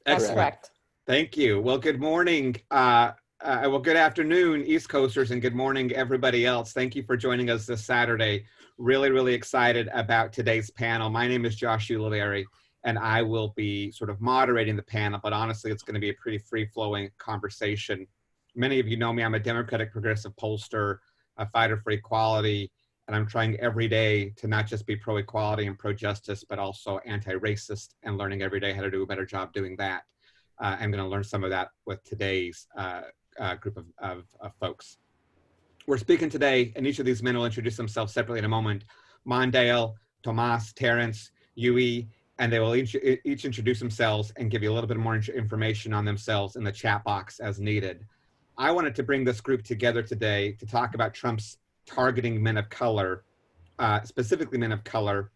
That's Excellent. correct. Thank you. Well, good morning. Well, good afternoon, East Coasters, and good morning, everybody else. Thank you for joining us this Saturday. Really, really excited about today's panel. My name is Josh Ulivari, and I will be sort of moderating the panel, but honestly, it's going to be a pretty free-flowing conversation. Many of you know me. I'm a Democratic progressive pollster, a fighter for equality, and I'm trying every day to not just be pro-equality and pro-justice, but also anti-racist, and learning every day how to do a better job doing that. I'm going to learn some of that with today's group of folks. We're speaking today, and each of these men will introduce themselves separately in a moment. Mondale, Tomas, Terrence, Yui, and they will each introduce themselves and give you a little bit more information on themselves in the chat box as needed. I wanted to bring this group together today to talk about Trump's targeting men of color, specifically men of color,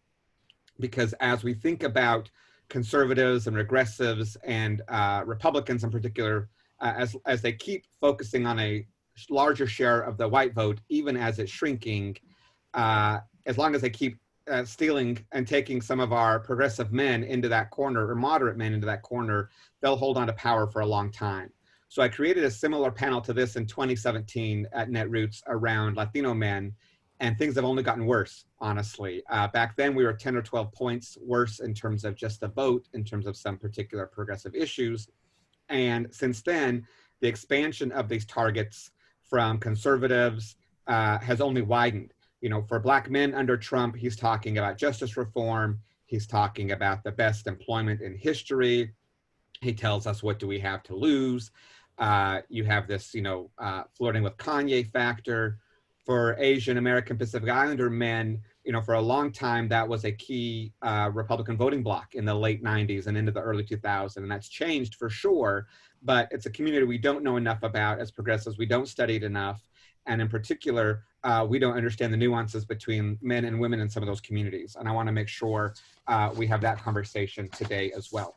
because as we think about conservatives and regressives and Republicans in particular, as they keep focusing on a larger share of the white vote, even as it's shrinking, as long as they keep stealing and taking some of our progressive men into that corner, or moderate men into that corner, they'll hold on to power for a long time. So I created a similar panel to this in 2017 at Netroots around Latino men, and things have only gotten worse, honestly. Back then, we were 10 or 12 points worse in terms of just the vote, in terms of some particular progressive issues. And since then, the expansion of these targets from conservatives has only widened. You know, for Black men under Trump, he's talking about justice reform. He's talking about the best employment in history. He tells us, what do we have to lose? You have this, flirting with Kanye factor. For Asian American Pacific Islander men, for a long time, that was a key Republican voting bloc in the late 90s and into the early 2000s. And that's changed for sure, but it's a community we don't know enough about as progressives. We don't study it enough. And in particular, we don't understand the nuances between men and women in some of those communities. And I want to make sure we have that conversation today as well.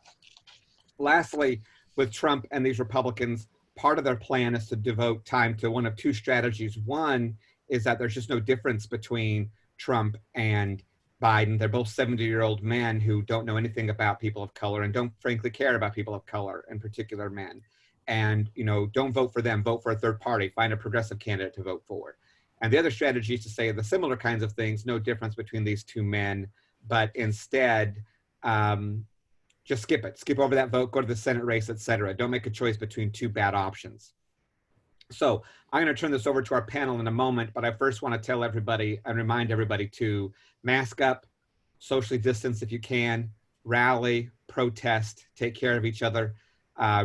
Lastly, with Trump and these Republicans, part of their plan is to devote time to one of two strategies. One is that there's just no difference between Trump and Biden. They're both 70-year-old men who don't know anything about people of color and don't frankly care about people of color, in particular men. And, don't vote for them, vote for a third party, find a progressive candidate to vote for. And the other strategy is to say the similar kinds of things, no difference between these two men, but instead, just skip it. Skip over that vote, go to the Senate race, et cetera. Don't make a choice between two bad options. So I'm going to turn this over to our panel in a moment, but I first want to tell everybody and remind everybody to mask up, socially distance if you can, rally, protest, take care of each other,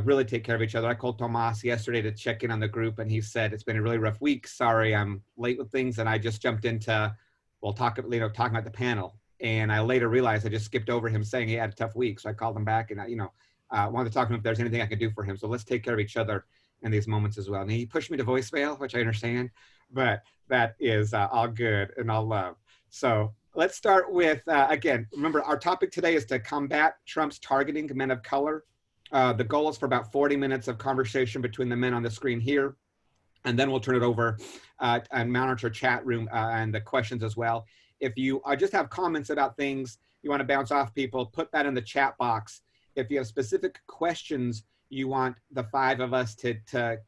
really take care of each other. I called Tomas yesterday to check in on the group, and he said, it's been a really rough week. Sorry, I'm late with things. And I just jumped into, talking about the panel. And I later realized I just skipped over him saying he had a tough week. So I called him back and I wanted to talk to him if there's anything I could do for him. So let's take care of each other in these moments as well. And he pushed me to voicemail, which I understand, but that is all good and all love. So let's start with, again, remember our topic today is to combat Trump's targeting men of color. The goal is for about 40 minutes of conversation between the men on the screen here. And then we'll turn it over and monitor chat room and the questions as well. If you just have comments about things you want to bounce off people, put that in the chat box. If you have specific questions you want the five of us to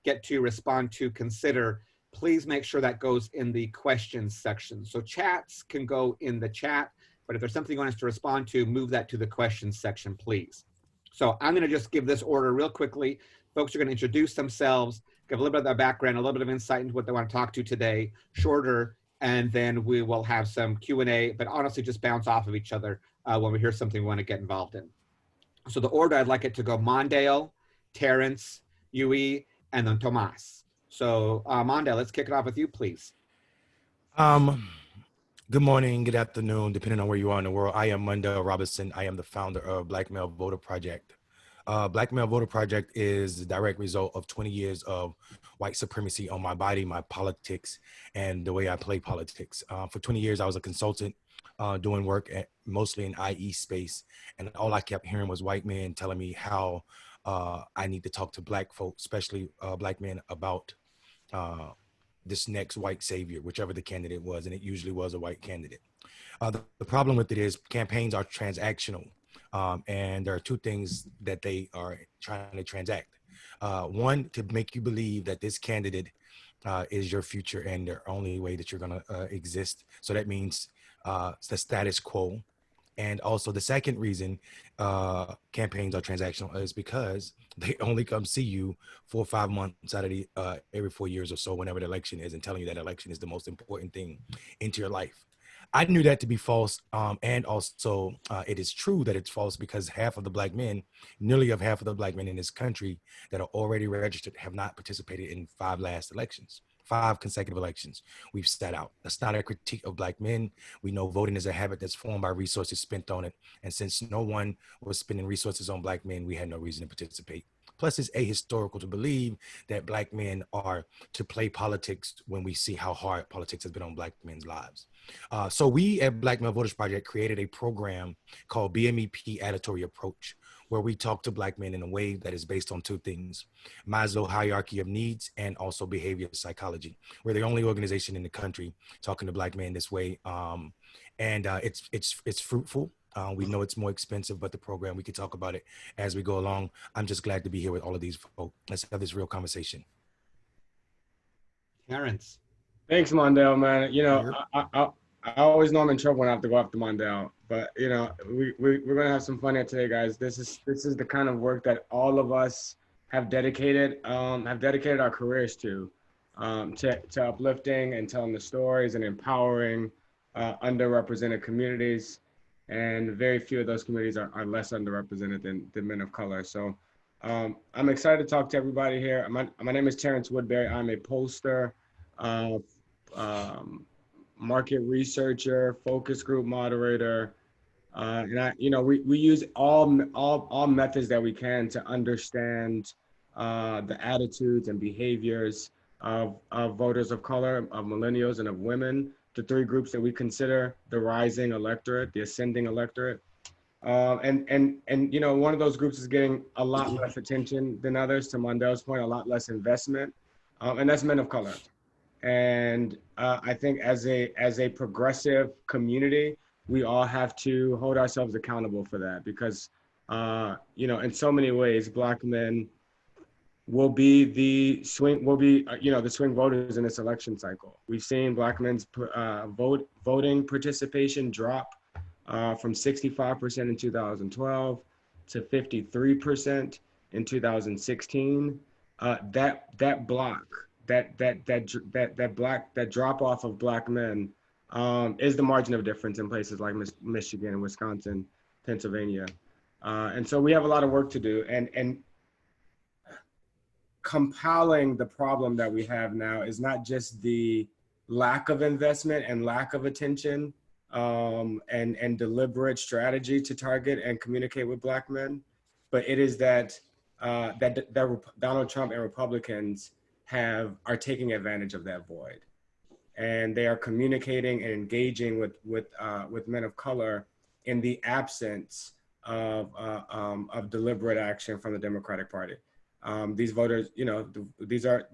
get to, respond to, consider, please make sure that goes in the questions section. So chats can go in the chat, but if there's something you want us to respond to, move that to the questions section, please. So I'm going to just give this order real quickly. Folks are going to introduce themselves, give a little bit of their background, a little bit of insight into what they want to talk to today, shorter, and then we will have some Q&A, but honestly, just bounce off of each other when we hear something we want to get involved in. So the order, I'd like it to go Mondale, Terrence, Yui, and then Tomas. So Mondale, let's kick it off with you, please. Good morning, good afternoon, depending on where you are in the world. I am Mondale Robinson. I am the founder of Black Male Voter Project. Black Male Voter Project is the direct result of 20 years of white supremacy on my body, my politics, and the way I play politics. For 20 years, I was a consultant doing work mostly in IE space. And all I kept hearing was white men telling me how I need to talk to Black folks, especially Black men, about this next white savior, whichever the candidate was. And it usually was a white candidate. The problem with it is campaigns are transactional. And there are two things that they are trying to transact. One, to make you believe that this candidate is your future and the only way that you're going to exist. So that means the status quo. And also the second reason campaigns are transactional is because they only come see you 4 or 5 months out of the every 4 years or so, whenever the election is, and telling you that election is the most important thing into your life. I knew that to be false. And also it is true that it's false because half of the black men, nearly of half of the black men in this country that are already registered have not participated in 5 last elections. 5 consecutive elections we've sat out. That's not a critique of black men. We know voting is a habit that's formed by resources spent on it. And since no one was spending resources on black men, we had no reason to participate. Plus, it's ahistorical to believe that black men are to play politics when we see how hard politics has been on black men's lives. So we at Black Male Voters Project created a program called BMEP Aditory Approach, where we talk to black men in a way that is based on two things: Maslow hierarchy of needs and also behavioral psychology. We're the only organization in the country talking to black men this way. And it's fruitful. We know it's more expensive, but the program, we can talk about it as we go along. I'm just glad to be here with all of these folks. Let's have this real conversation. Terrence. Thanks, Mondale, man. You know, I always know I'm in trouble when I have to go after Mondale, but you know, we're gonna have some fun here today, guys. This is the kind of work that all of us have dedicated our careers to uplifting and telling the stories and empowering underrepresented communities, and very few of those communities are less underrepresented than men of color. So I'm excited to talk to everybody here. My name is Terrence Woodbury. I'm a pollster, market researcher, focus group moderator, and we use all methods that we can to understand the attitudes and behaviors of voters of color, of millennials, and of women, the 3 groups that we consider the rising electorate, the ascending electorate. And you know, one of those groups is getting a lot less attention than others, to Mondale's point, a lot less investment, and that's men of color. And I think as a progressive community, we all have to hold ourselves accountable for that, because you know, in so many ways, black men will be the swing voters in this election cycle. We've seen black men's voting participation drop from 65% in 2012 to 53% in 2016. That drop off of black men is the margin of difference in places like Michigan, Wisconsin, Pennsylvania, and so we have a lot of work to do. And compiling the problem that we have now is not just the lack of investment and lack of attention and deliberate strategy to target and communicate with black men, but it is that Donald Trump and Republicans are taking advantage of that void, and they are communicating and engaging with men of color in the absence of deliberate action from the Democratic Party. These voters, you know, these are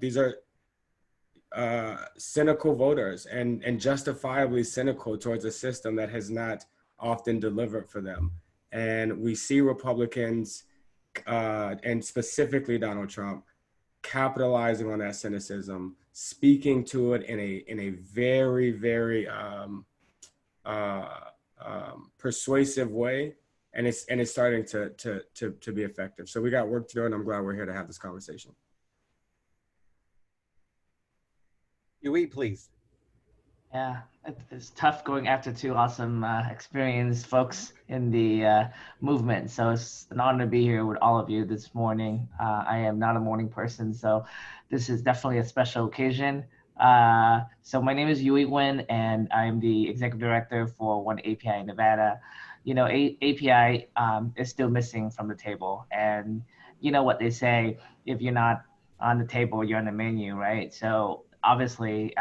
cynical voters, and justifiably cynical towards a system that has not often delivered for them. And we see Republicans, and specifically Donald Trump, capitalizing on that cynicism, speaking to it in a very, very persuasive way, and it's starting to be effective. So we got work to do, and I'm glad we're here to have this conversation. Yui, please. Yeah, it's tough going after 2 awesome, experienced folks in the movement. So it's an honor to be here with all of you this morning. I am not a morning person, so this is definitely a special occasion. So my name is Yui Nguyen, and I'm the executive director for One API in Nevada. You know, API is still missing from the table. And you know what they say, if you're not on the table, you're on the menu, right? So obviously,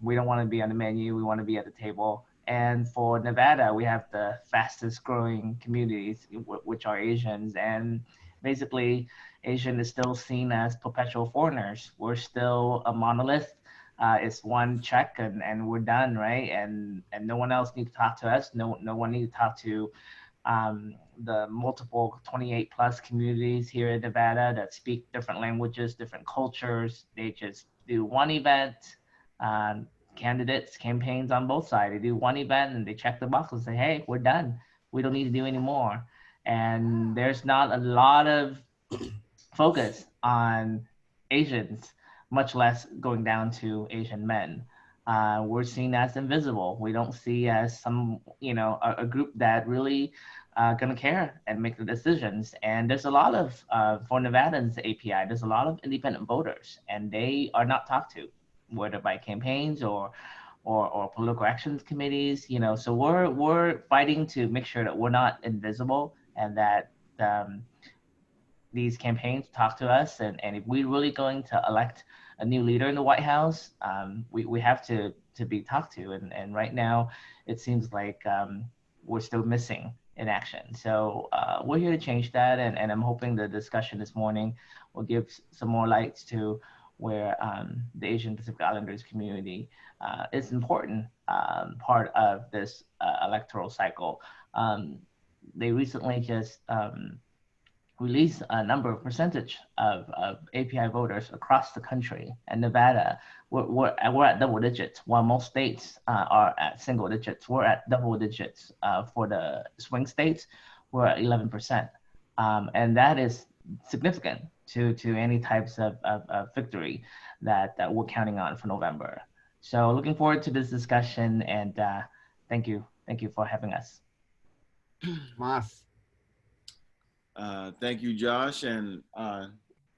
we don't want to be on the menu, we want to be at the table. And for Nevada, we have the fastest growing communities, which are Asians. And basically, Asian is still seen as perpetual foreigners. We're still a monolith. It's one check and we're done, right? And no one else needs to talk to us. No one needs to talk to the multiple 28 plus communities here in Nevada that speak different languages, different cultures. They just do one event. Candidates, campaigns on both sides. They do one event and they check the box and say, hey, we're done. We don't need to do any more. And there's not a lot of focus on Asians, much less going down to Asian men. We're seen as invisible. We don't see as some, a group that really gonna care and make the decisions. And there's a lot of, for Nevadans API, there's a lot of independent voters, and they are not talked to, whether by campaigns or political actions committees. So we're fighting to make sure that we're not invisible and that these campaigns talk to us, and if we're really going to elect a new leader in the White House, we have to be talked to, and right now it seems like we're still missing in action. So we're here to change that, and I'm hoping the discussion this morning will give some more lights to where the Asian Pacific Islanders community is important part of this electoral cycle. They recently just release a number of percentage of API voters across the country. And Nevada, we're at double digits, while most states are at single digits. We're at double digits for the swing states. We're at 11%. And that is significant to any types of victory that we're counting on for November. So looking forward to this discussion, and thank you for having us. Mas. Thank you, Josh. And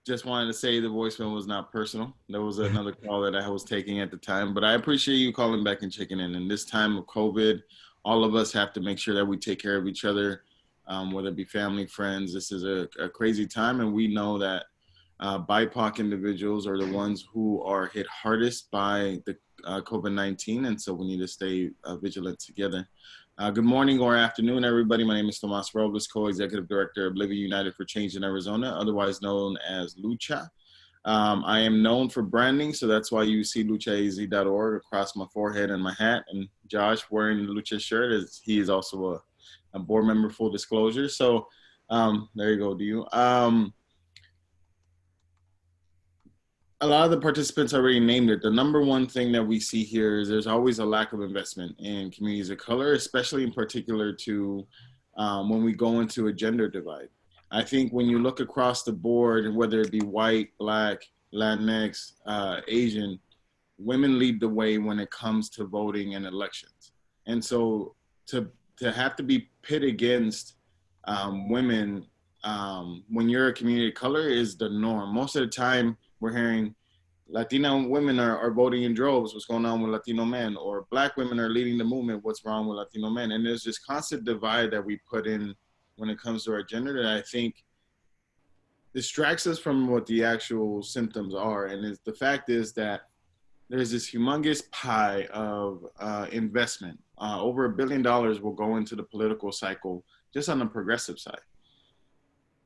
just wanted to say the voicemail was not personal. There was another call that I was taking at the time, but I appreciate you calling back and checking in. In this time of COVID, all of us have to make sure that we take care of each other, whether it be family, friends. This is a crazy time, and we know that BIPOC individuals are the ones who are hit hardest by the COVID-19, and so we need to stay vigilant together. Good morning or afternoon, everybody. My name is Tomas Robles, Co-Executive Director of Living United for Change in Arizona, otherwise known as Lucha. I am known for branding, so that's why you see luchaaz.org across my forehead and my hat. And Josh wearing the Lucha shirt, he is also a board member, full disclosure. So there you go, do you? A lot of the participants already named it. The number one thing that we see here is there's always a lack of investment in communities of color, especially in particular to when we go into a gender divide. I think when you look across the board, whether it be white, Black, Latinx, Asian, women lead the way when it comes to voting and elections. And so to have to be pit against women when you're a community of color is the norm. Most of the time, we're hearing Latino women are voting in droves. What's going on with Latino men? Or Black women are leading the movement. What's wrong with Latino men? And there's this constant divide that we put in when it comes to our gender that I think distracts us from what the actual symptoms are. And the fact is that there's this humongous pie of investment. Over $1 billion will go into the political cycle just on the progressive side.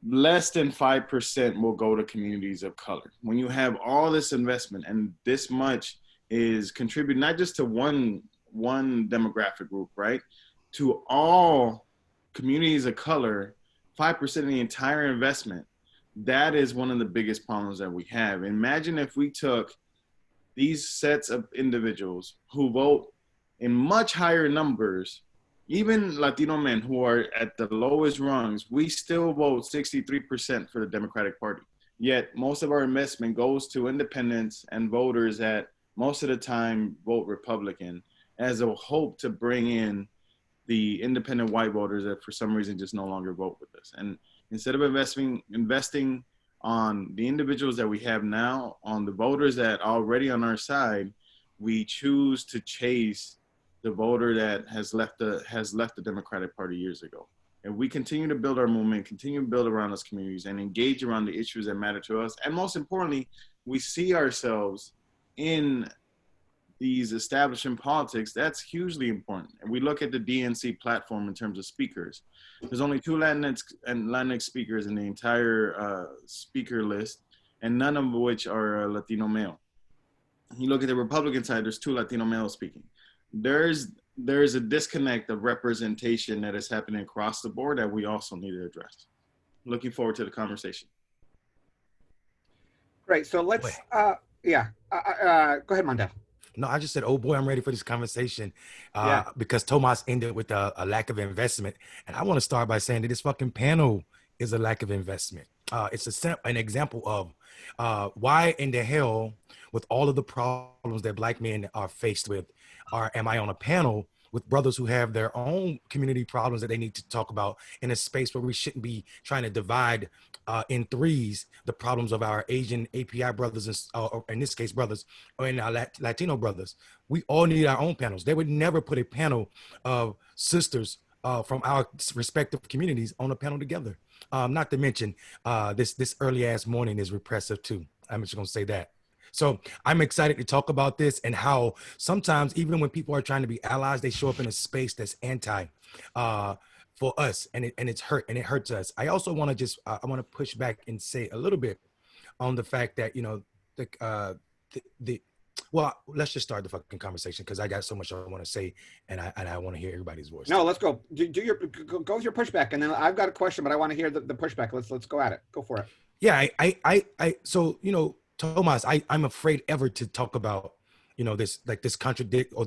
Less than 5% will go to communities of color. When you have all this investment and this much is contributed not just to one demographic group, right? To all communities of color, 5% of the entire investment, that is one of the biggest problems that we have. Imagine if we took these sets of individuals who vote in much higher numbers, even Latino men who are at the lowest rungs, we still vote 63% for the Democratic Party. Yet most of our investment goes to independents and voters that most of the time vote Republican as a hope to bring in the independent white voters that for some reason just no longer vote with us. And instead of investing on the individuals that we have now, on the voters that are already on our side, we choose to chase the voter that has left the Democratic Party years ago. And we continue to build our movement, continue to build around those communities and engage around the issues that matter to us. And most importantly, we see ourselves in these establishment politics. That's hugely important. And we look at the DNC platform in terms of speakers. There's only 2 Latinx speakers in the entire speaker list, and none of which are Latino male. You look at the Republican side, there's 2 Latino males speaking. There's there is a disconnect of representation that is happening across the board that we also need to address. Looking forward to the conversation. Great. So let's, Boy. go ahead, Mondale. No, I just said, oh boy, I'm ready for this conversation Yeah. because Tomas ended with a lack of investment. And I want to start by saying that this fucking panel is a lack of investment. It's an example of why in the hell, with all of the problems that Black men are faced with, am I on a panel with brothers who have their own community problems that they need to talk about in a space where we shouldn't be trying to divide in threes the problems of our Asian API brothers, or in this case, brothers, or in our Latino brothers. We all need our own panels. They would never put a panel of sisters from our respective communities on a panel together. Not to mention, this early ass morning is repressive too. I'm just gonna say that. So I'm excited to talk about this and how sometimes even when people are trying to be allies, they show up in a space that's anti for us, and it hurts us. I also want to I want to push back and say a little bit on the fact that, you know, well, let's just start the fucking conversation because I got so much I want to say, and I want to hear everybody's voice. No, let's go. Go with your pushback, and then I've got a question, but I want to hear the pushback. Let's go at it. Go for it. Yeah, so, you know, Tomas, I'm afraid ever to talk about, you know, this contradiction or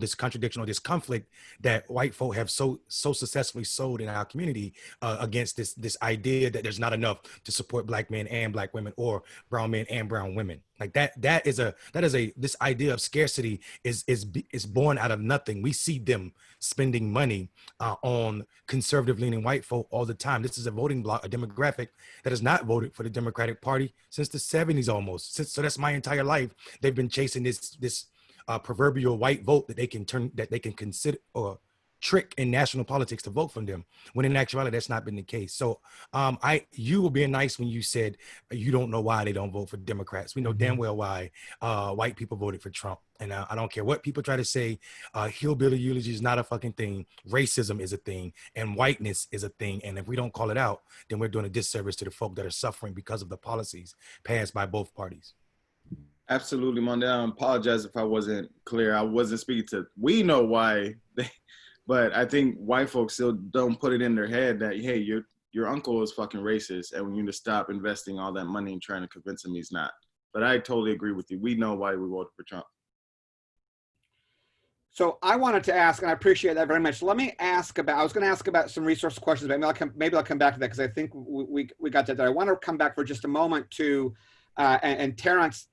this conflict that white folk have so successfully sold in our community against this idea that there's not enough to support Black men and Black women, or brown men and brown women. Like this idea of scarcity is born out of nothing. We see them spending money on conservative leaning white folk all the time. This is a voting bloc, a demographic that has not voted for the Democratic Party since the 70s almost. So that's my entire life. They've been chasing this proverbial white vote that they can consider or trick in national politics to vote for them, when in actuality that's not been the case. So you were being nice when you said you don't know why they don't vote for Democrats. We know damn well why white people voted for Trump. And I don't care what people try to say, hillbilly eulogy is not a fucking thing. Racism is a thing, and whiteness is a thing. And if we don't call it out, then we're doing a disservice to the folk that are suffering because of the policies passed by both parties. Absolutely, Mondale. I apologize if I wasn't clear. I wasn't speaking to, we know why, but I think white folks still don't put it in their head that, hey, your uncle is fucking racist, and we need to stop investing all that money and trying to convince him he's not. But I totally agree with you. We know why we voted for Trump. So I wanted to ask, and I appreciate that very much. Let me ask about, I was going to ask about some resource questions, but maybe I'll come back to that because I think we got that there. I want to come back for just a moment to, and Terrence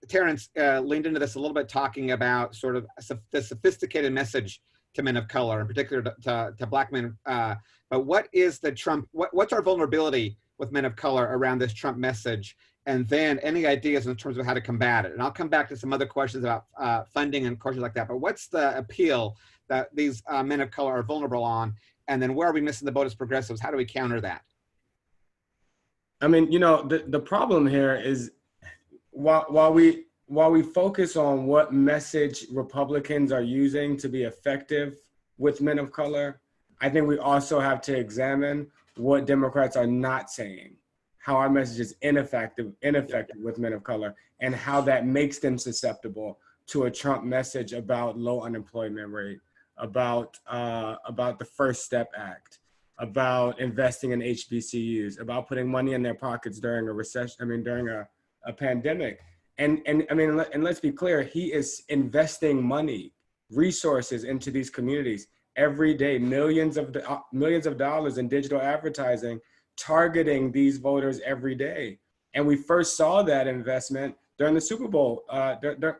leaned into this a little bit, talking about sort of the sophisticated message to men of color, in particular to Black men. But what is the Trump, what's our vulnerability with men of color around this Trump message? And then any ideas in terms of how to combat it? And I'll come back to some other questions about funding and questions like that. But what's the appeal that these men of color are vulnerable on? And then where are we missing the boat as progressives? How do we counter that? I mean, you know, the problem here is while we focus on what message Republicans are using to be effective with men of color, I think we also have to examine what Democrats are not saying, how our message is ineffective with men of color, and how that makes them susceptible to a Trump message about low unemployment rate, about the First Step Act, about investing in HBCUs, about putting money in their pockets during a recession, during a pandemic. And let's be clear, he is investing money, resources into these communities every day, millions of dollars in digital advertising, targeting these voters every day. And we first saw that investment during the Super Bowl,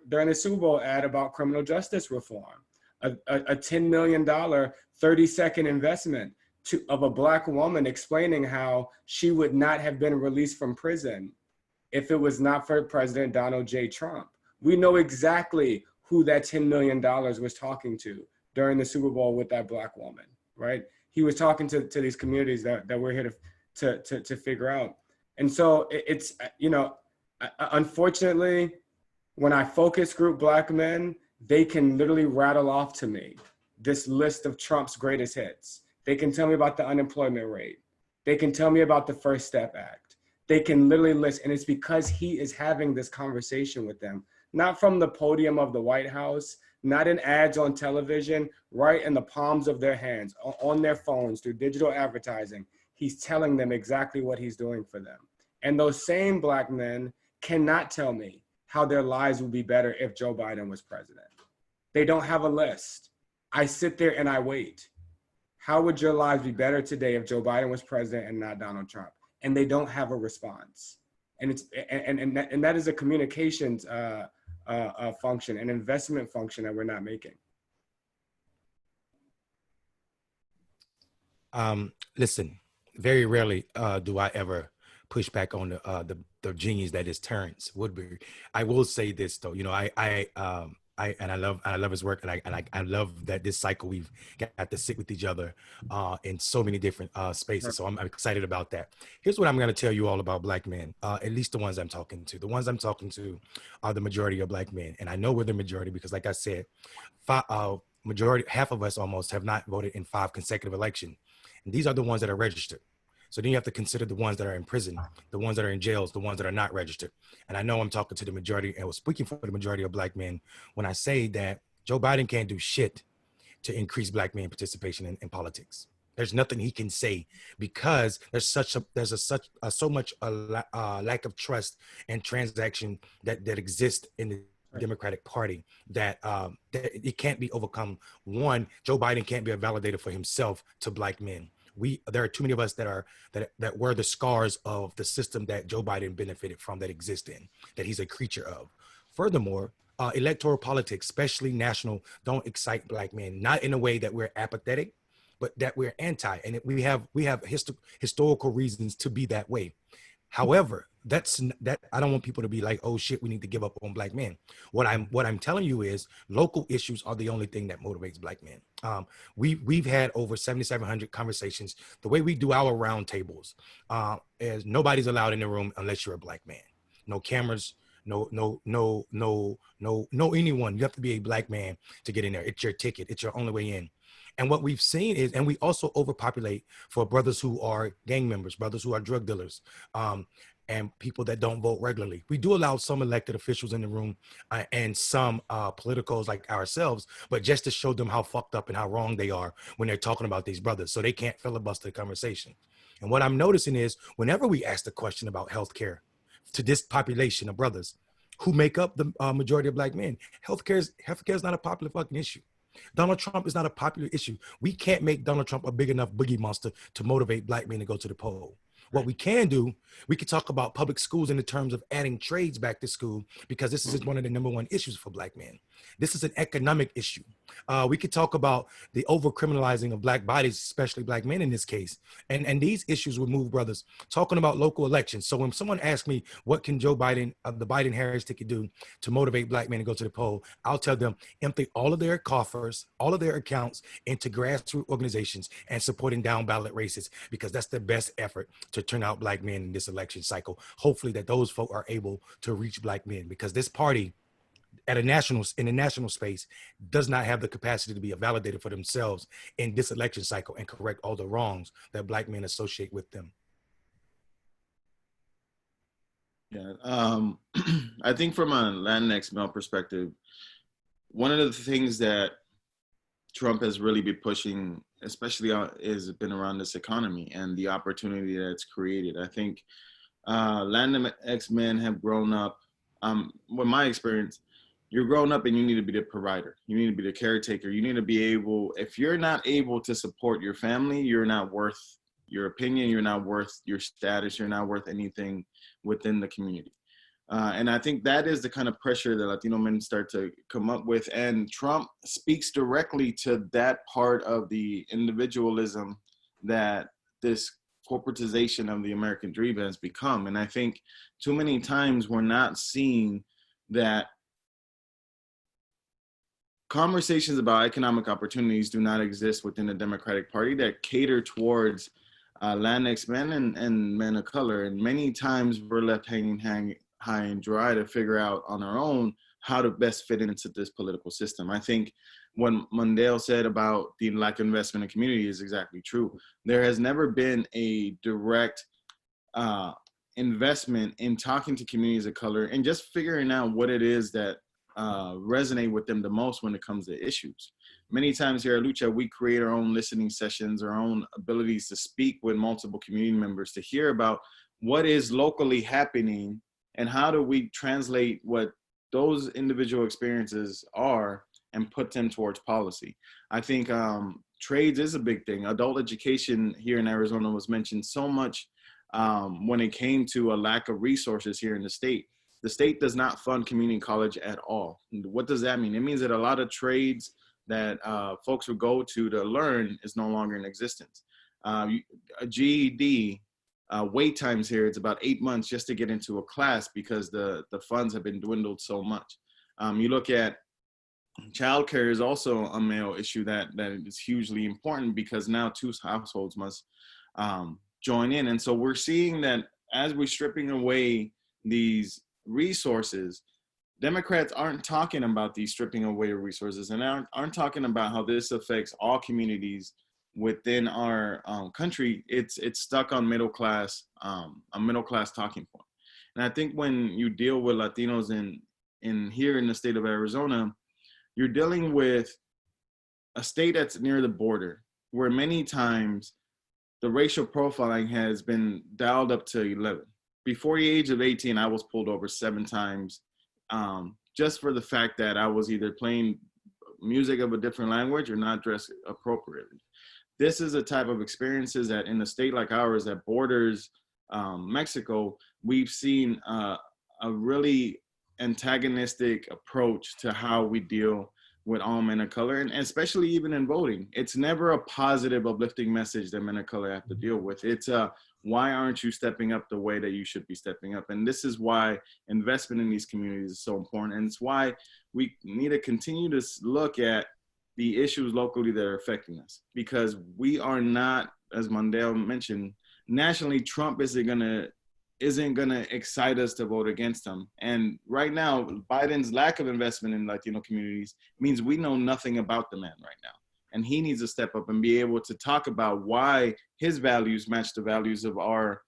during the Super Bowl ad about criminal justice reform, a $10 million, 30-second investment of a Black woman explaining how she would not have been released from prison if it was not for President Donald J. Trump. We know exactly who that $10 million was talking to during the Super Bowl with that Black woman, right? He was talking to these communities that we're here to figure out. And so it's, you know, unfortunately, when I focus group Black men, they can literally rattle off to me this list of Trump's greatest hits. They can tell me about the unemployment rate. They can tell me about the First Step Act. They can literally list, and it's because he is having this conversation with them, not from the podium of the White House, not in ads on television, right in the palms of their hands, on their phones, through digital advertising. He's telling them exactly what he's doing for them. And those same Black men cannot tell me how their lives would be better if Joe Biden was president. They don't have a list. I sit there and I wait. How would your lives be better today if Joe Biden was president and not Donald Trump? And they don't have a response. And that is a communications function, an investment function that we're not making. Listen, very rarely do I ever push back on the genius that is Terrence Woodbury. I will say this though, you know, I love his work, and I love that this cycle we've got to sit with each other in so many different spaces. So I'm excited about that. Here's what I'm going to tell you all about Black men, at least the ones I'm talking to. The ones I'm talking to are the majority of Black men, and I know we're the majority because, like I said, half of us almost have not voted in 5 consecutive elections, and these are the ones that are registered. So then you have to consider the ones that are in prison, the ones that are in jails, the ones that are not registered. And I know I'm talking to the majority, and I was speaking for the majority of Black men when I say that Joe Biden can't do shit to increase Black men participation in politics. There's nothing he can say because there's so much lack of trust and transaction that exists in the Democratic Party that it can't be overcome. One, Joe Biden can't be a validator for himself to Black men. There are too many of us that were the scars of the system that Joe Biden benefited from, that exists in, that he's a creature of. Furthermore, electoral politics, especially national, don't excite Black men, not in a way that we're apathetic, but that we're anti, and we have historical reasons to be that way. However, I don't want people to be like, oh shit, we need to give up on Black men. What I'm telling you is local issues are the only thing that motivates Black men. We've had over 7,700 conversations. The way we do our roundtables is nobody's allowed in the room unless you're a Black man. No cameras, no anyone. You have to be a Black man to get in there. It's your ticket. It's your only way in. And what we've seen is, and we also overpopulate for brothers who are gang members, brothers who are drug dealers, and people that don't vote regularly. We do allow some elected officials in the room and some politicals like ourselves, but just to show them how fucked up and how wrong they are when they're talking about these brothers, so they can't filibuster the conversation. And what I'm noticing is whenever we ask the question about healthcare to this population of brothers who make up the majority of Black men, healthcare is not a popular fucking issue. Donald Trump is not a popular issue. We can't make Donald Trump a big enough boogie monster to motivate Black men to go to the poll. What we can do, we can talk about public schools in the terms of adding trades back to school, because this is one of the #1 issues for Black men. This is an economic issue. We could talk about the over-criminalizing of Black bodies, especially Black men in this case. And these issues would move brothers. Talking about local elections. So when someone asks me, what can Joe Biden, the Biden-Harris ticket do to motivate Black men to go to the poll? I'll tell them, empty all of their coffers, all of their accounts into grassroots organizations and supporting down ballot races, because that's the best effort to turn out Black men in this election cycle. Hopefully that those folk are able to reach Black men, because this party in the national space does not have the capacity to be a validator for themselves in this election cycle and correct all the wrongs that Black men associate with them. Yeah, I think from a Latinx male perspective, one of the things that Trump has really been pushing, especially has been around this economy and the opportunity that it's created. I think Latinx men have grown up, with my experience, you're growing up and you need to be the provider. You need to be the caretaker. You need to be able, if you're not able to support your family, you're not worth your opinion, you're not worth your status, you're not worth anything within the community. And I think that is the kind of pressure that Latino men start to come up with. And Trump speaks directly to that part of the individualism that this corporatization of the American dream has become. And I think too many times we're not seeing that conversations about economic opportunities do not exist within the Democratic Party that cater towards Latinx men and men of color. And many times we're left hanging high and dry to figure out on our own how to best fit into this political system. I think what Mondale said about the lack of investment in community is exactly true. There has never been a direct investment in talking to communities of color and just figuring out what it is that resonate with them the most when it comes to issues. Many times here at Lucha, we create our own listening sessions, our own abilities to speak with multiple community members to hear about what is locally happening and how do we translate what those individual experiences are and put them towards policy. I think trades is a big thing. Adult education here in Arizona was mentioned so much when it came to a lack of resources here in the state. The state does not fund community college at all. What does that mean? It means that a lot of trades that folks would go to learn is no longer in existence. A GED, wait times here, it's about 8 months just to get into a class because the funds have been dwindled so much. You look at childcare is also a male issue that is hugely important because now 2 households must join in. And so we're seeing that as we're stripping away these resources, Democrats aren't talking about these stripping away resources and aren't talking about how this affects all communities within our country. It's stuck on middle class, a middle class talking point. And I think when you deal with Latinos in here in the state of Arizona, you're dealing with a state that's near the border, where many times the racial profiling has been dialed up to 11. Before the age of 18, I was pulled over 7 times just for the fact that I was either playing music of a different language or not dressed appropriately. This is a type of experiences that in a state like ours that borders Mexico, we've seen a really antagonistic approach to how we deal with all men of color, and especially even in voting. It's never a positive, uplifting message that men of color have to deal with. It's why aren't you stepping up the way that you should be stepping up? And this is why investment in these communities is so important. And it's why we need to continue to look at the issues locally that are affecting us, because we are not, as Mondale mentioned, nationally, Trump isn't gonna excite us to vote against him. And right now, Biden's lack of investment in Latino communities means we know nothing about the man right now. And he needs to step up and be able to talk about why his values match the values of our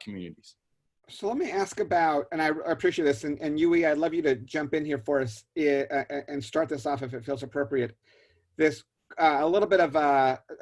communities. So let me ask about, and I appreciate this, and Yui, I'd love you to jump in here for us and start this off if it feels appropriate. This a little bit of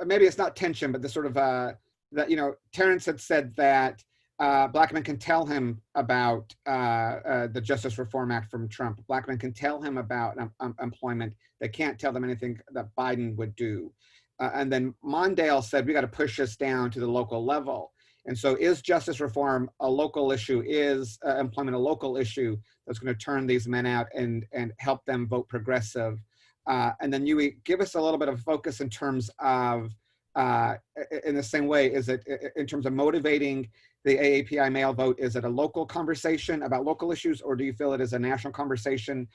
maybe it's not tension, but this sort of that, you know, Terrence had said that Black men can tell him about the Justice Reform Act from Trump. Black men can tell him about employment. They can't tell them anything that Biden would do. And then Mondale said, we got to push this down to the local level. And so is justice reform a local issue? Is employment a local issue that's going to turn these men out and help them vote progressive? And then Yui, give us a little bit of focus in terms of, in the same way, is it in terms of motivating the AAPI male vote, is it a local conversation about local issues, or do you feel it is a national conversation,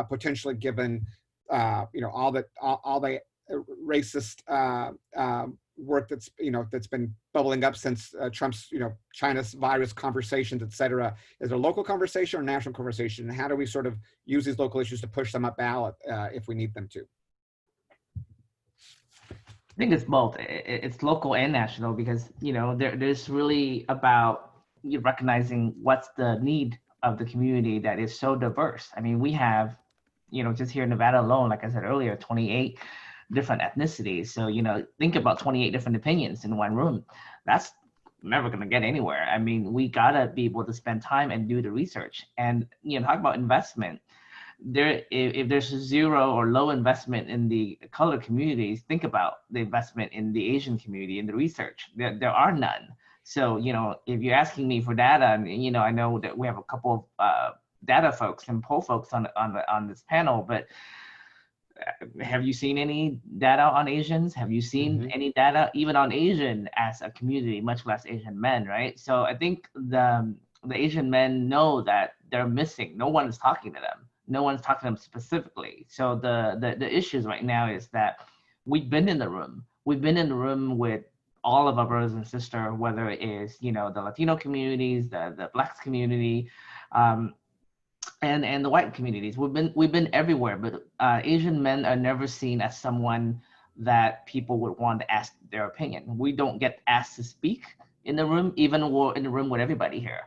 potentially given, you know, all the racist work that's, you know, that's been bubbling up since Trump's, you know, China's virus conversations, et cetera? Is it a local conversation or national conversation? And how do we sort of use these local issues to push them up ballot if we need them to? I think it's both. It's local and national, because, you know, there's really about recognizing what's the need of the community that is so diverse. I mean, we have, you know, just here in Nevada alone, like I said earlier, 28 different ethnicities. So, you know, think about 28 different opinions in one room. That's never going to get anywhere. I mean, we got to be able to spend time and do the research. And, you know, talk about investment. If there's zero or low investment in the color communities, think about the investment in the Asian community in the research. There are none. So, you know, if you're asking me for data, and, you know, I know that we have a couple of data folks and poll folks on this panel, but have you seen any data on Asians? Have you seen any data even on Asian as a community, much less Asian men, right? So I think the Asian men know that they're missing. No one is talking to them. No one's talking to them specifically. So the issues right now is that we've been in the room. We've been in the room with all of our brothers and sisters, whether it is, you know, the Latino communities, the Black community, and the white communities. We've been everywhere, but Asian men are never seen as someone that people would want to ask their opinion. We don't get asked to speak in the room, even we're in the room with everybody here.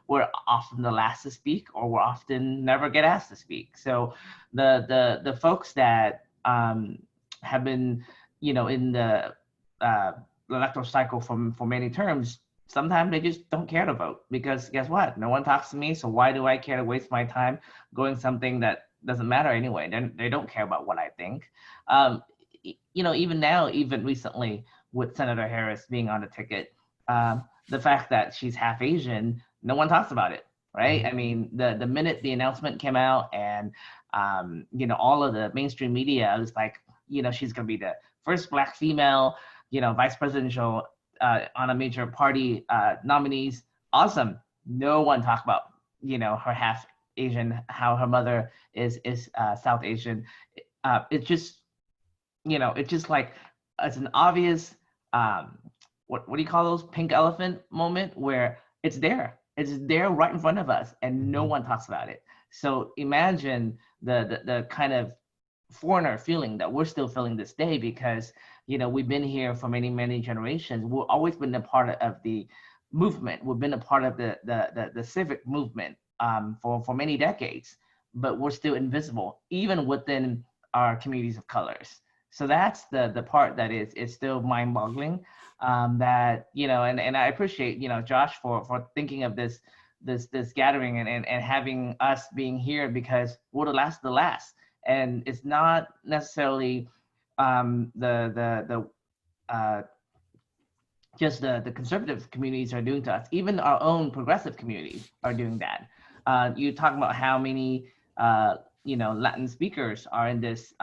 we're often the last to speak, or we're often never get asked to speak. So the folks that have been, in the electoral cycle for many terms, sometimes they just don't care to vote, because guess what? No one talks to me. So why do I care to waste my time going something that doesn't matter anyway? They don't care about what I think. Even now, even recently with Senator Harris being on the ticket, the fact that she's half Asian, no one talks about it, right? I mean, the minute the announcement came out, and all of the mainstream media was like, she's gonna be the first Black female, vice presidential on a major party nominees. Awesome. No one talked about, her half Asian, how her mother is South Asian. It's just, it's just like, it's an obvious, what do you call those, pink elephant moment, where it's there right in front of us, and no one talks about it. So imagine the kind of foreigner feeling that we're still feeling this day, because we've been here for many generations. We've always been a part of the movement. We've been a part of the civic movement for many decades, but we're still invisible, even within our communities of colors. So that's the part that is still mind-boggling. That and I appreciate Josh for thinking of this gathering and having us being here, because we're the last of the last. And it's not necessarily just the conservative communities are doing to us. Even our own progressive communities are doing that. You talk about how many Latin speakers are in this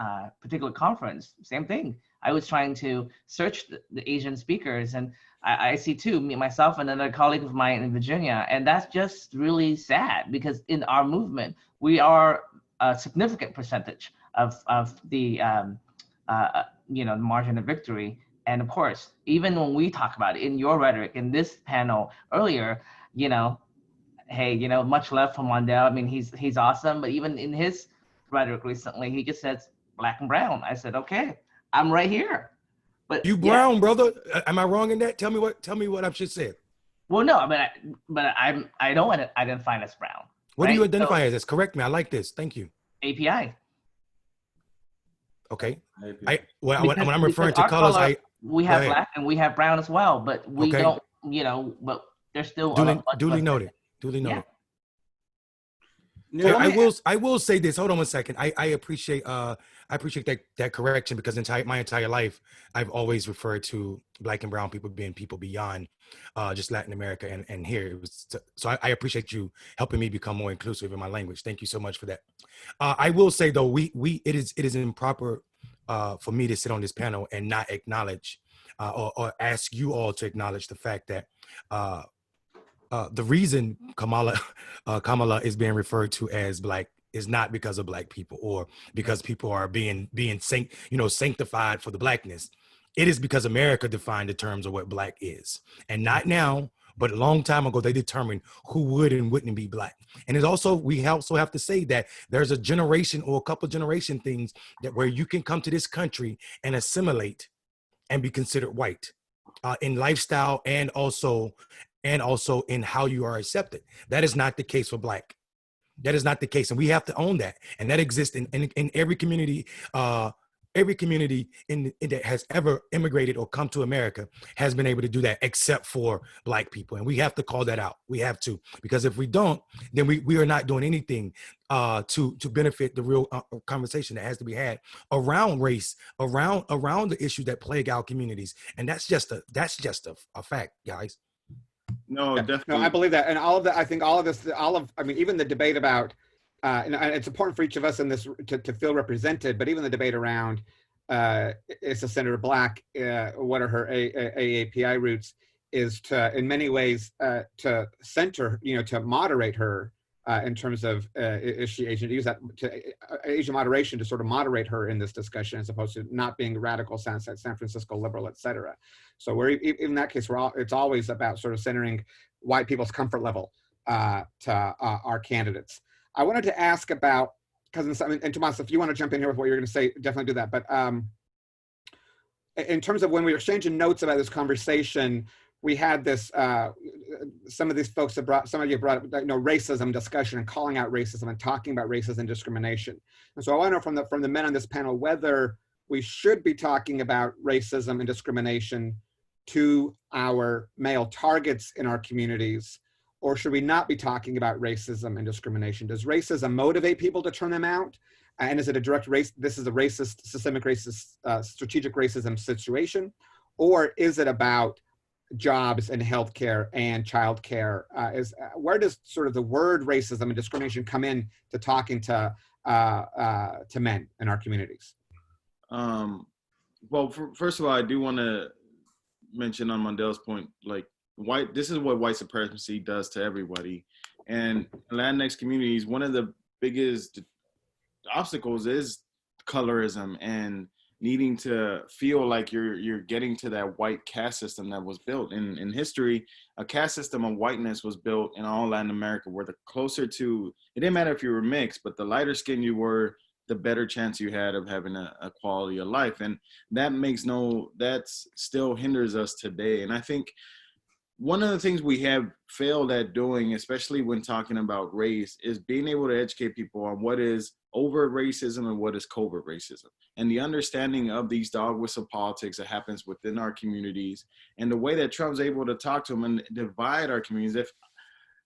particular conference. Same thing. I was trying to search the Asian speakers, and I see myself and another colleague of mine in Virginia, and that's just really sad, because in our movement we are a significant percentage of the margin of victory. And of course, even when we talk about it in your rhetoric in this panel earlier, hey, much love from Mondale. I mean, he's awesome, but even in his rhetoric recently, he just says Black and brown. I said, okay, I'm right here. But you brown, brother. Am I wrong in that? Tell me what I should say. Well, no, but I don't want to identify as brown. What do you identify as? Correct me. I like this. Thank you. API. Okay. When I'm referring to colors, we have Black and we have brown as well, but we don't, but they're still duly noted. Duly noted. Yeah. I will say this. Hold on 1 second. I appreciate that correction, because my entire life I've always referred to Black and brown people being people beyond just Latin America, and here it was. So I appreciate you helping me become more inclusive in my language. Thank you so much for that. I will say though, it is improper for me to sit on this panel and not acknowledge or ask you all to acknowledge the fact that the reason Kamala is being referred to as Black is not because of Black people, or because people are being sanctified for the Blackness. It is because America defined the terms of what Black is, and not now, but a long time ago they determined who would and wouldn't be Black. And we also have to say that there's a generation or a couple generation things that where you can come to this country and assimilate and be considered white in lifestyle and also in how you are accepted. That is not the case for Black. That is not the case. And we have to own that. And that exists in every community. Every community that has ever immigrated or come to America has been able to do that, except for Black people. And we have to call that out. We have to, because if we don't, then we are not doing anything to benefit the real conversation that has to be had around race, around the issues that plague our communities. And that's just a fact, guys. No, definitely. No, I believe that. And all of that, I think even the debate about, and it's important for each of us in this to feel represented, but even the debate around, is the Senator Black, what are her AAPI roots, is to, in many ways, to center, to moderate her in terms of, is she Asian, to use that, to Asian moderation to sort of moderate her in this discussion, as opposed to not being radical San Francisco liberal, et cetera. So we're, in that case, it's always about sort of centering white people's comfort level to our candidates. I wanted to ask about, and Tomas, if you want to jump in here with what you're going to say, definitely do that. But in terms of when we were exchanging notes about this conversation, we had this, some of these folks have brought, some of you brought up, racism discussion and calling out racism and talking about racism and discrimination. And so I want to know from the men on this panel whether we should be talking about racism and discrimination to our male targets in our communities, or should we not be talking about racism and discrimination? Does racism motivate people to turn them out? And is it a direct race? This is a racist, systemic racist, strategic racism situation, or is it about jobs and healthcare and childcare? Where does sort of the word racism and discrimination come in to talking to men in our communities? Well, first of all, I do want to mention on Mondale's point, like this is what white supremacy does to everybody. And Latinx communities, one of the biggest obstacles is colorism and needing to feel like you're getting to that white caste system that was built in history. A caste system of whiteness was built in all Latin America, where the closer to, it didn't matter if you were mixed, but the lighter skin you were, the better chance you had of having a quality of life. And that still hinders us today. And I think one of the things we have failed at doing, especially when talking about race, is being able to educate people on what is overt racism and what is covert racism, and the understanding of these dog whistle politics that happens within our communities, and the way that Trump's able to talk to them and divide our communities.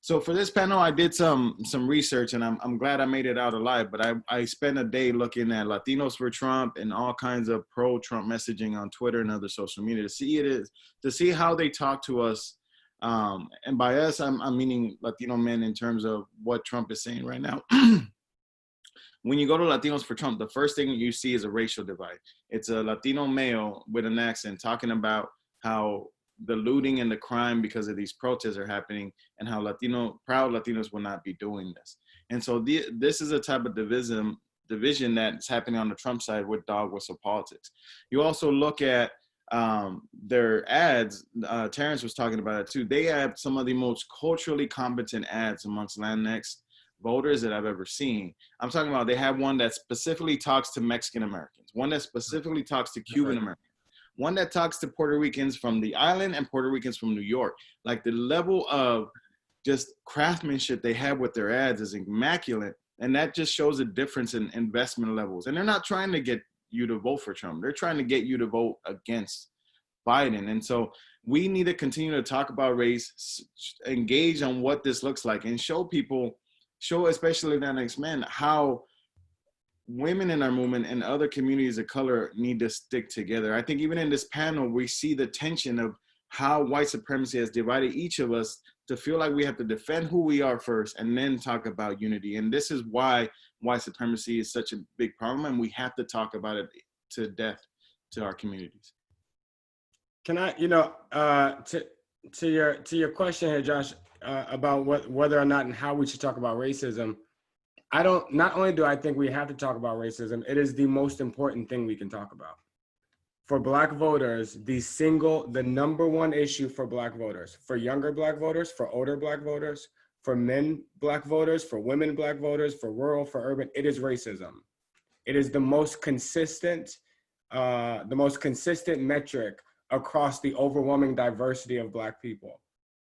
So for this panel, I did some research, and I'm glad I made it out alive, but I spent a day looking at Latinos for Trump and all kinds of pro-Trump messaging on Twitter and other social media to see how they talk to us. And by us, I'm meaning Latino men in terms of what Trump is saying right now. When you go to Latinos for Trump, the first thing you see is a racial divide. It's a Latino male with an accent talking about how the looting and the crime because of these protests are happening, and how proud Latinos will not be doing this. And so this is a type of division that's happening on the Trump side with dog whistle politics. You also look at their ads. Terrence was talking about it too. They have some of the most culturally competent ads amongst Latinx voters that I've ever seen. I'm talking about, they have one that specifically talks to Mexican Americans, one that specifically talks to Cuban Americans, one that talks to Puerto Ricans from the island and Puerto Ricans from New York. Like, the level of just craftsmanship they have with their ads is immaculate. And that just shows a difference in investment levels. And they're not trying to get you to vote for Trump. They're trying to get you to vote against Biden. And so we need to continue to talk about race, engage on what this looks like, and show especially Latinx men, how women in our movement and other communities of color need to stick together. I think even in this panel, we see the tension of how white supremacy has divided each of us to feel like we have to defend who we are first and then talk about unity. And this is why white supremacy is such a big problem, and we have to talk about it to death to our communities. Can I, to your question here, Josh, about whether or not and how we should talk about racism, not only do I think we have to talk about racism, it is the most important thing we can talk about. For Black voters, the number one issue for Black voters, for younger Black voters, for older Black voters, for men Black voters, for women Black voters, for rural, for urban, it is racism. It is the most consistent metric across the overwhelming diversity of Black people.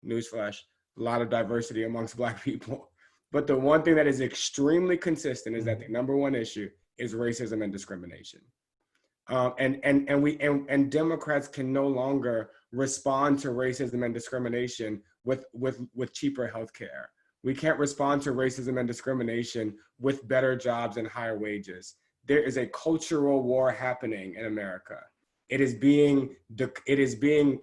Newsflash, a lot of diversity amongst Black people. But the one thing that is extremely consistent is that the number one issue is racism and discrimination. And Democrats can no longer respond to racism and discrimination with cheaper healthcare. We can't respond to racism and discrimination with better jobs and higher wages. There is a cultural war happening in America. It is being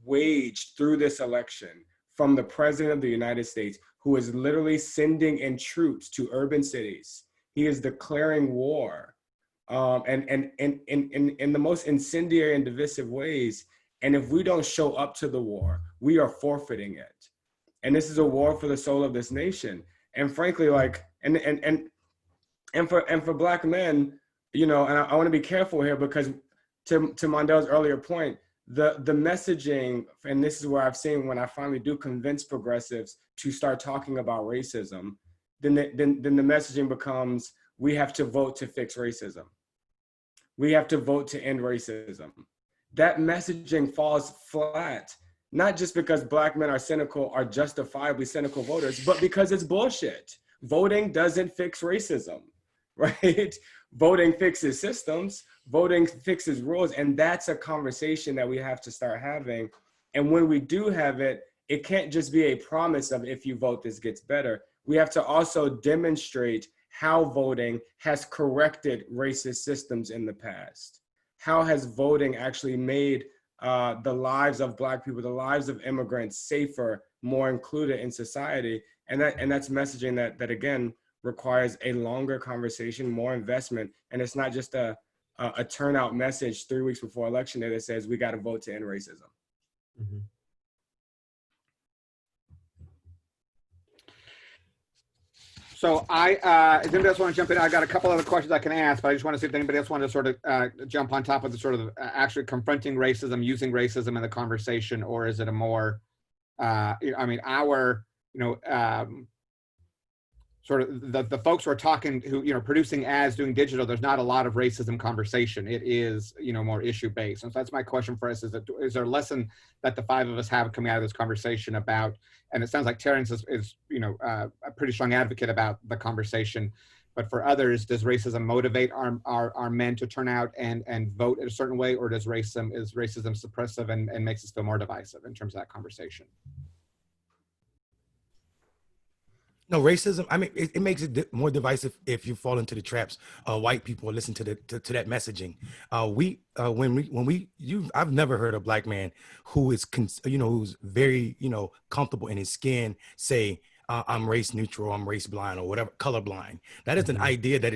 waged through this election from the President of the United States, who is literally sending in troops to urban cities. He is declaring war, and in the most incendiary and divisive ways. And if we don't show up to the war, we are forfeiting it. And this is a war for the soul of this nation. And frankly, and for Black men, and I want to be careful here, because to Mondale's earlier point, the messaging, and this is where I've seen when I finally do convince progressives to start talking about racism, then the messaging becomes, we have to vote to fix racism. We have to vote to end racism. That messaging falls flat not just because Black men are cynical, are justifiably cynical voters, but because it's bullshit. Voting doesn't fix racism, right? Voting fixes systems, voting fixes rules, and that's a conversation that we have to start having. And when we do have it, it can't just be a promise of if you vote, this gets better. We have to also demonstrate how voting has corrected racist systems in the past. How has voting actually made the lives of Black people, the lives of immigrants safer, more included in society? And that's messaging that again requires a longer conversation, more investment, and it's not just a turnout message 3 weeks before election day that says we got to vote to end racism. Mm-hmm. So if anybody else want to jump in, I got a couple other questions I can ask, but I just want to see if anybody else want to sort of jump on top of the sort of actually confronting racism, using racism in the conversation, or is it a more, I mean, sort of the folks who are talking, who, producing ads, doing digital, there's not a lot of racism conversation. It is, more issue based. And so that's my question for us, is there a lesson that the five of us have coming out of this conversation about, and it sounds like Terrence is a pretty strong advocate about the conversation, but for others, does racism motivate our men to turn out and vote in a certain way, or is racism suppressive and makes us feel more divisive in terms of that conversation? No, racism, I mean, it makes it more divisive if you fall into the traps. White people listen to that messaging. I've never heard a Black man who is, who's very, comfortable in his skin say, I'm race neutral, I'm race blind, or whatever, colorblind. That is an idea that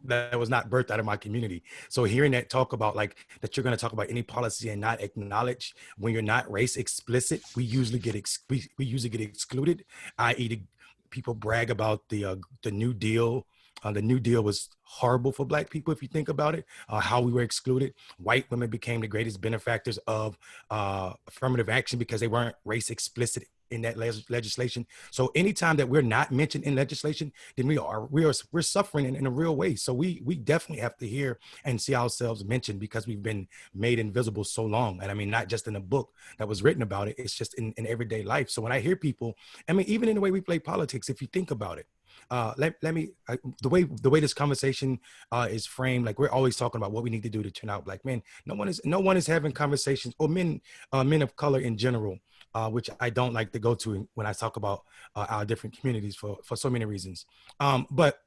that was not birthed out of my community. So hearing that talk about that you're going to talk about any policy and not acknowledge when you're not race explicit, we usually get excluded, i.e. people brag about the New Deal. The New Deal was horrible for Black people, if you think about it, how we were excluded. White women became the greatest benefactors of affirmative action because they weren't race explicit in that legislation. So anytime that we're not mentioned in legislation, then we're suffering in a real way. So we definitely have to hear and see ourselves mentioned because we've been made invisible so long. And I mean, not just in a book that was written about it, it's just in everyday life. So when I hear people, I mean, even in the way we play politics, if you think about it, the way this conversation is framed, like we're always talking about what we need to do to turn out Black men. No one is having conversations, or men of color in general, which I don't like to go to when I talk about our different communities for so many reasons. But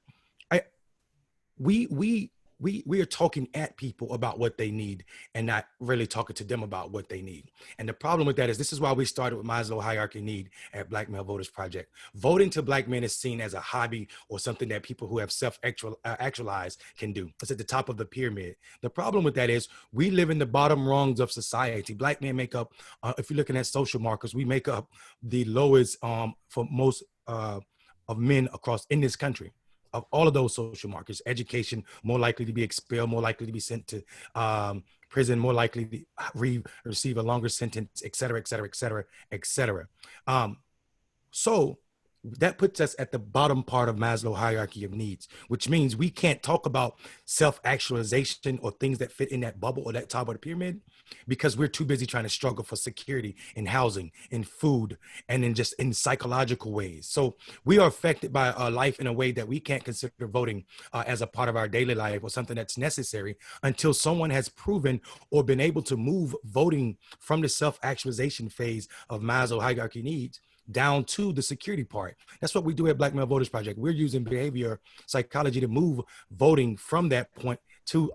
we are talking at people about what they need and not really talking to them about what they need. And the problem with that is, this is why we started with Maslow hierarchy need at Black Male Voters Project. Voting to Black men is seen as a hobby or something that people who have self-actualized can do. It's at the top of the pyramid. The problem with that is we live in the bottom rungs of society. Black men make up, if you're looking at social markers, we make up the lowest for most of men across in this country. Of all of those social markers, education, more likely to be expelled, more likely to be sent to prison, more likely to receive a longer sentence, et cetera, et cetera, et cetera, et cetera. So that puts us at the bottom part of Maslow hierarchy of needs, which means we can't talk about self-actualization or things that fit in that bubble or that top of the pyramid because we're too busy trying to struggle for security in housing, in food, and in psychological ways. So we are affected by life in a way that we can't consider voting as a part of our daily life or something that's necessary until someone has proven or been able to move voting from the self-actualization phase of Maslow hierarchy needs down to the security part. That's what we do at Black Male Voters Project. We're using behavior psychology to move voting from that point to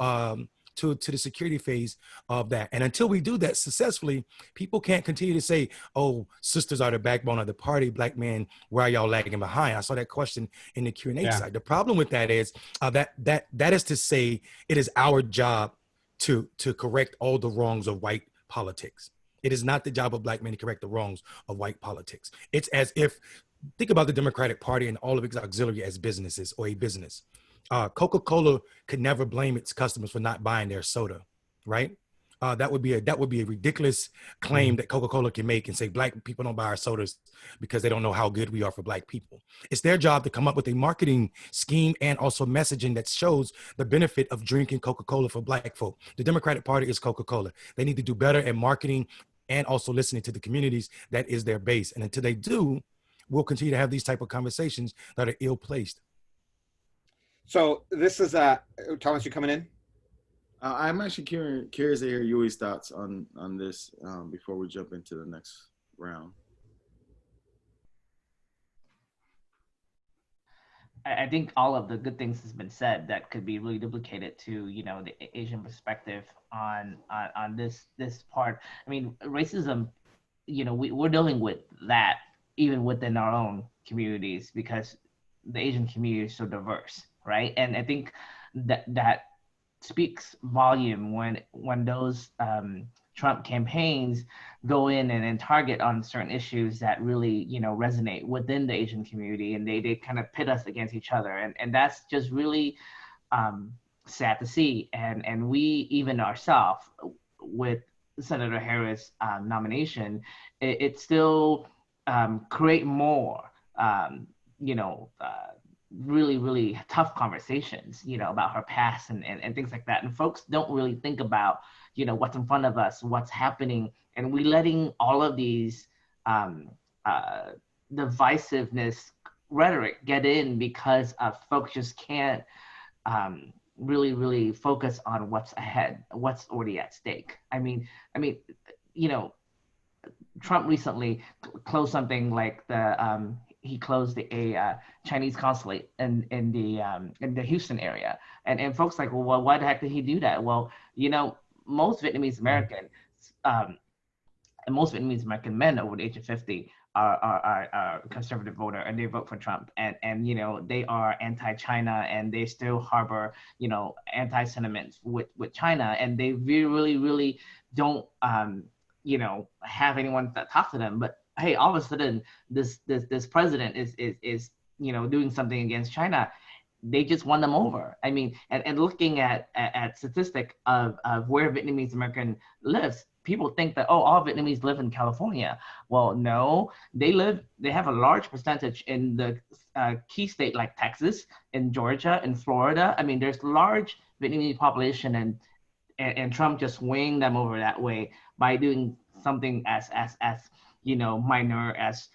the security phase of that. And until we do that successfully, people can't continue to say, oh, sisters are the backbone of the party, Black men, where are y'all lagging behind? I saw that question in the Q&A side. The problem with that is that is to say it is our job to correct all the wrongs of white politics. It is not the job of Black men to correct the wrongs of white politics. It's as if, think about the Democratic Party and all of its auxiliary as businesses or a business. Coca-Cola could never blame its customers for not buying their soda, right? That would be a ridiculous claim that Coca-Cola can make and say Black people don't buy our sodas because they don't know how good we are for Black people. It's their job to come up with a marketing scheme and also messaging that shows the benefit of drinking Coca-Cola for Black folk. The Democratic Party is Coca-Cola. They need to do better at marketing and also listening to the communities that is their base. And until they do, we'll continue to have these type of conversations that are ill-placed. So this is Thomas, you coming in? I'm actually curious to hear Yui's thoughts on this before we jump into the next round. I think all of the good things has been said that could be really duplicated to, you know, the Asian perspective on this part. I mean, racism, you know, we're dealing with that even within our own communities because the Asian community is so diverse, right? And I think that speaks volume when those Trump campaigns go in and target on certain issues that really, you know, resonate within the Asian community, and they kind of pit us against each other, and that's just really sad to see. And we even ourselves with Senator Harris' nomination, it still create more, you know, really, really tough conversations, you know, about her past and things like that. And folks don't really think about, you know, what's in front of us, what's happening. And we letting all of these divisiveness rhetoric get in because folks just can't really, really focus on what's ahead, what's already at stake. I mean, you know, Trump recently closed something like he closed a Chinese consulate in the Houston area, and folks like, well, why the heck did he do that? Well, you know, most Vietnamese American and most Vietnamese American men over the age of 50 are conservative voter, and they vote for Trump, and you know, they are anti-China, and they still harbor, you know, anti-sentiments with China, and they really, really don't you know, have anyone that talk to them. But hey, all of a sudden this president is you know, doing something against China. They just won them over. I mean, and looking at statistic of where Vietnamese American lives, people think that, oh, all Vietnamese live in California. Well, no, they have a large percentage in the key state like Texas, in Georgia, in Florida. I mean, there's large Vietnamese population, and Trump just weighing them over that way by doing something as you know, minor as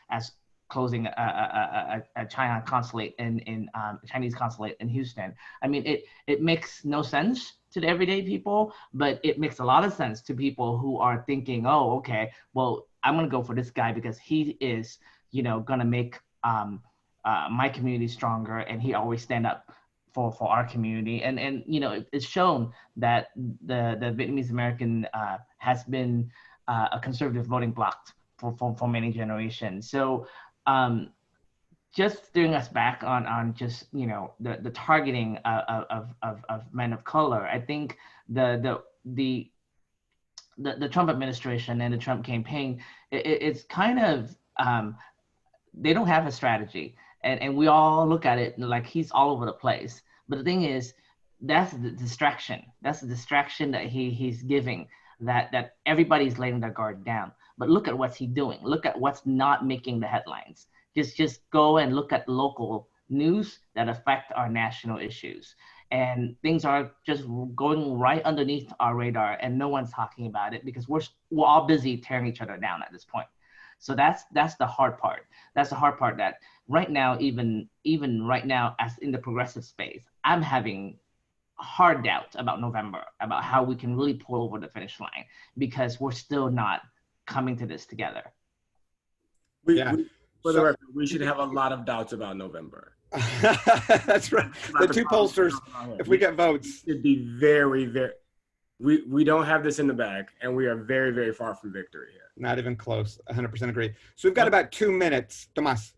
closing a China consulate in Chinese consulate in Houston. I mean, it makes no sense to the everyday people, but it makes a lot of sense to people who are thinking, oh, okay, well, I'm gonna go for this guy because he is, you know, gonna make my community stronger, and he always stand up for our community. And you know, it's shown that the Vietnamese American has been a conservative voting bloc for many generations. So just steering us back on just, you know, the targeting of men of color. I think the Trump administration and the Trump campaign, it's kind of they don't have a strategy, and we all look at it like he's all over the place. But the thing is, that's the distraction. That's the distraction that he's giving, that everybody's letting their guard down. But look at what's he doing. Look at what's not making the headlines. Just go and look at local news that affect our national issues. And things are just going right underneath our radar, and no one's talking about it because we're all busy tearing each other down at this point. So that's the hard part. That's the hard part, that right now, even right now, as in the progressive space, I'm having hard doubt about November, about how we can really pull over the finish line, because we're still not coming to this together. For the record, we should have a lot of doubts about November. That's right. The two pollsters, if we get votes, should be very, very. We don't have this in the bag, and we are very, very far from victory here. Not even close. 100% agree. So we've got about 2 minutes. Tomas.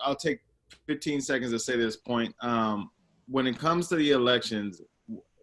I'll take 15 seconds to say this point. When it comes to the elections,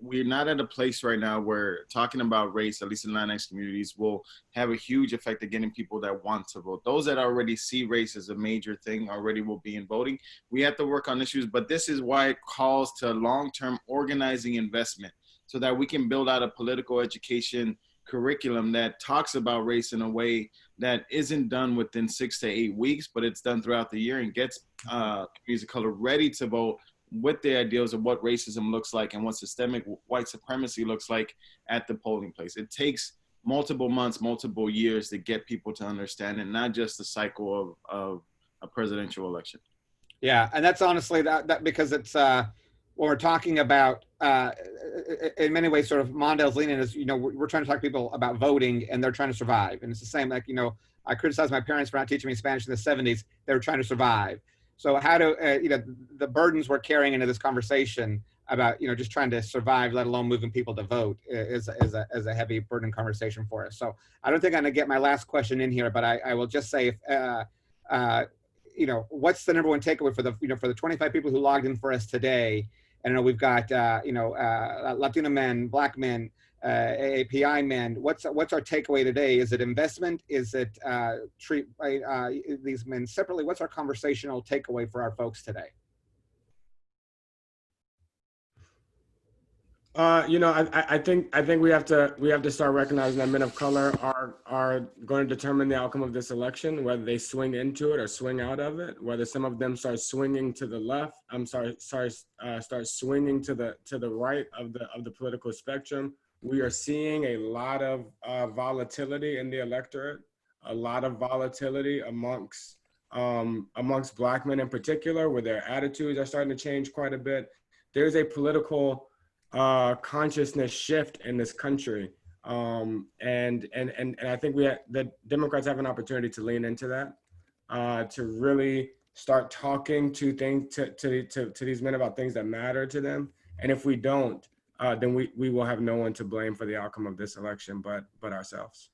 we're not at a place right now where talking about race, at least in Latinx communities, will have a huge effect of getting people that want to vote. Those that already see race as a major thing already will be in voting. We have to work on issues, but this is why it calls to long-term organizing investment, so that we can build out a political education curriculum that talks about race in a way that isn't done within 6 to 8 weeks, but it's done throughout the year and gets communities of color ready to vote with the ideals of what racism looks like and what systemic white supremacy looks like at the polling place. It takes multiple months, multiple years to get people to understand it, not just the cycle of a presidential election. Yeah, and that's honestly that because it's when we're talking about in many ways sort of Mondale's leaning is, you know, we're trying to talk to people about voting and they're trying to survive. And it's the same, like, you know, I criticized my parents for not teaching me Spanish in the 70s. They were trying to survive. So how do, you know, the burdens we're carrying into this conversation about, you know, just trying to survive, let alone moving people to vote is a heavy burden conversation for us. So I don't think I'm gonna get my last question in here, but I will just say, if, you know, what's the number one takeaway for the, you know, for the 25 people who logged in for us today? And I know we've got, you know, Latino men, Black men, AAPI men. What's our takeaway today? Is it investment? Is it treat these men separately? What's our conversational takeaway for our folks today? You know, I think we have to start recognizing that men of color are going to determine the outcome of this election, whether they swing into it or swing out of it, whether some of them start swinging to the left. Start swinging to the right of the political spectrum. We are seeing a lot of volatility in the electorate, a lot of volatility amongst Black men in particular, where their attitudes are starting to change quite a bit. There's a political consciousness shift in this country, and I think the Democrats have an opportunity to lean into that, to really start talking to these men about things that matter to them. And if we don't, then we will have no one to blame for the outcome of this election but ourselves.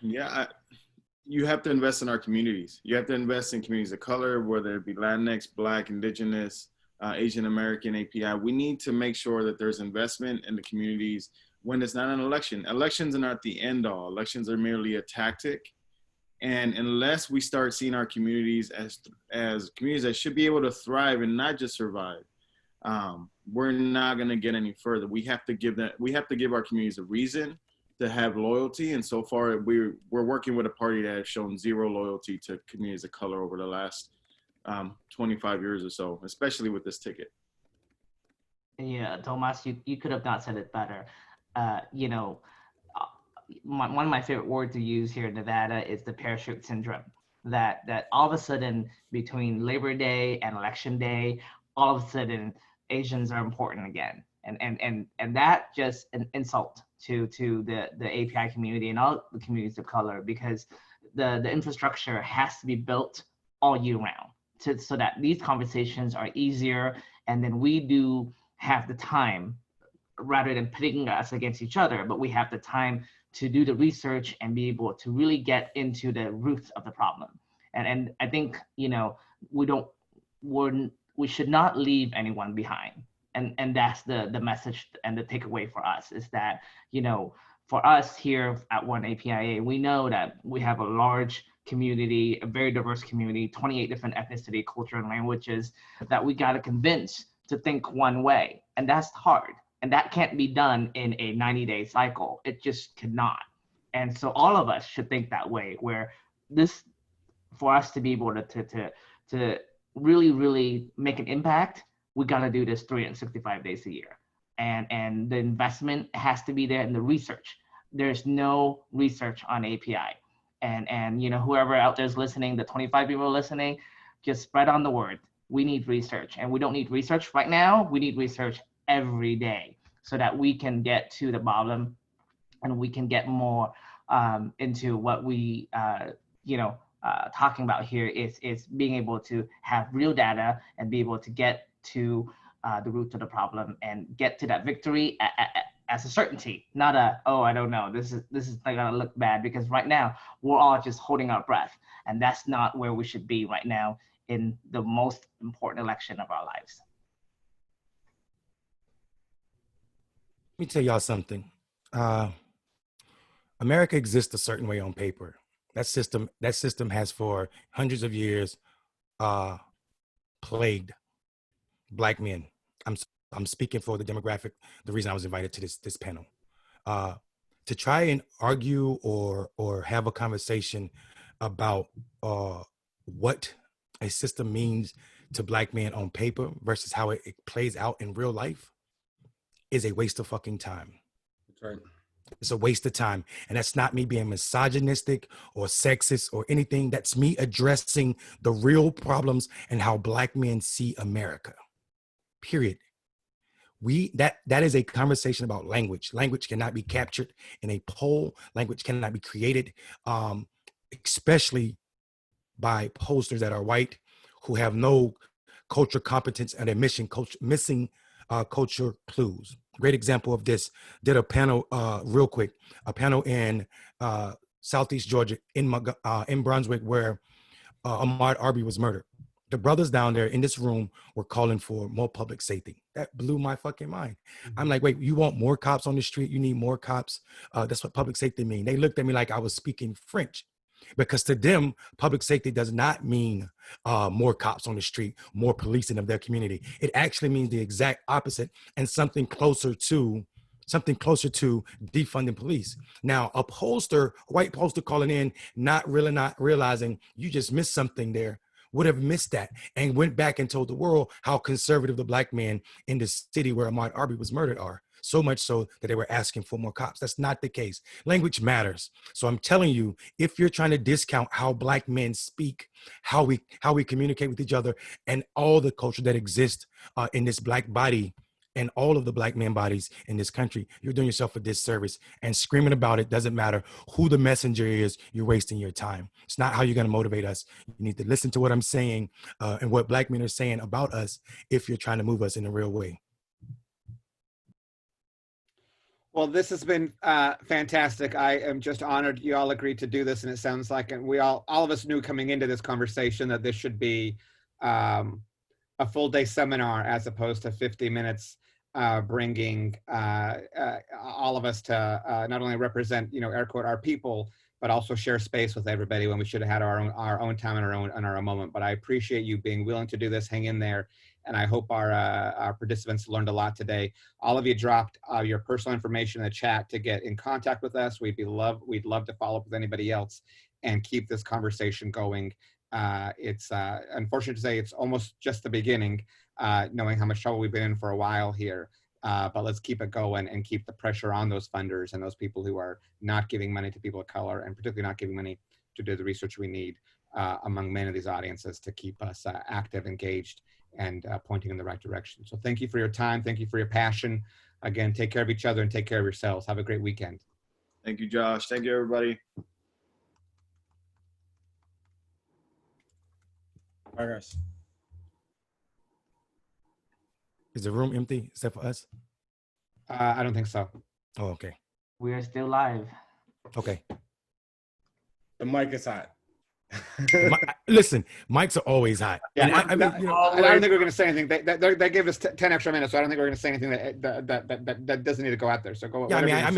Yeah, you have to invest in our communities. You have to invest in communities of color, whether it be Latinx, Black, Indigenous, Asian American, API. We need to make sure that there's investment in the communities when it's not an election. Elections are not the end all. Elections are merely a tactic. And unless we start seeing our communities as communities that should be able to thrive and not just survive, we're not going to get any further. We have to give our communities a reason to have loyalty, and so far we're working with a party that has shown zero loyalty to communities of color over the last 25 years or so, especially with this ticket. Yeah, Tomas, you could have not said it better. You know, one of my favorite words to use here in Nevada is the parachute syndrome. That all of a sudden between Labor Day and Election Day, all of a sudden Asians are important again, and that just an insult to the API community and all the communities of color, because the infrastructure has to be built all year round so that these conversations are easier, and then we do have the time, rather than pitting us against each other, but we have the time to do the research and be able to really get into the roots of the problem. And I think, you know, we should not leave anyone behind. And that's the message and the takeaway for us, is that, you know, for us here at One APIA, we know that we have a large community, a very diverse community, 28 different ethnicity, culture, and languages that we got to convince to think one way. And that's hard. And that can't be done in a 90-day cycle. It just cannot. And so all of us should think that way, where this, for us to be able to really, really make an impact, we got to do this 365 days a year. And the investment has to be there in the research. There's no research on API. And you know, whoever out there is listening, the 25 people listening, just spread on the word. We need research, and we don't need research right now. We need research every day so that we can get to the bottom and we can get more into what we, talking about here is being able to have real data and be able to get to the root of the problem and get to that victory as a certainty, not a, oh, I don't know, this is not gonna look bad, because right now we're all just holding our breath, and that's not where we should be right now in the most important election of our lives. Let me tell y'all something. America exists a certain way on paper. That system has for hundreds of years plagued Black men. I'm speaking for the demographic, the reason I was invited to this panel. To try and argue or have a conversation about what a system means to Black men on paper versus how it plays out in real life is a waste of fucking time. That's right. It's a waste of time. And that's not me being misogynistic or sexist or anything. That's me addressing the real problems and how Black men see America. Period. That is a conversation about language. Language cannot be captured in a poll. Language cannot be created, especially by posters that are white who have no culture competence and they're missing culture clues. Great example of this. Did a panel real quick, a panel in Southeast Georgia in Brunswick where Ahmaud Arbery was murdered. The brothers down there in this room were calling for more public safety. That blew my fucking mind. I'm like, wait, you want more cops on the street? You need more cops? That's what public safety mean. They looked at me like I was speaking French, because to them, public safety does not mean more cops on the street, more policing of their community. It actually means the exact opposite and something closer to defunding police. Now, a white pollster calling in, not realizing you just missed something there, would have missed that and went back and told the world how conservative the Black men in the city where Ahmaud Arbery was murdered are. So much so that they were asking for more cops. That's not the case. Language matters. So I'm telling you, if you're trying to discount how Black men speak, how we communicate with each other, and all the culture that exists in this Black body, and all of the Black men bodies in this country, you're doing yourself a disservice. And screaming about it doesn't matter who the messenger is, you're wasting your time. It's not how you're gonna motivate us. You need to listen to what I'm saying and what Black men are saying about us if you're trying to move us in a real way. Well, this has been fantastic. I am just honored you all agreed to do this, and it sounds like, and all of us knew coming into this conversation that this should be a full day seminar as opposed to 50 minutes, bringing all of us to not only represent, air quote, our people, but also share space with everybody when we should have had our own time and our own moment. But I appreciate you being willing to do this. Hang in there. And I hope our participants learned a lot today. All of you dropped your personal information in the chat to get in contact with us. We'd love to follow up with anybody else and keep this conversation going. It's unfortunate to say it's almost just the beginning, knowing how much trouble we've been in for a while here. But let's keep it going and keep the pressure on those funders and those people who are not giving money to people of color, and particularly not giving money to do the research we need among many of these audiences to keep us active, engaged, and pointing in the right direction. So thank you for your time. Thank you for your passion. Again, take care of each other and take care of yourselves. Have a great weekend. Thank you, Josh. Thank you, everybody. Bye, guys. Is the room empty except for us? I don't think so. Oh, okay. We are still live. Okay. The mic is hot. Listen, mics are always hot. Yeah, I mean, I don't think we're going to say anything. They gave us 10 extra minutes, so I don't think we're going to say anything that doesn't need to go out there. So go. Yeah,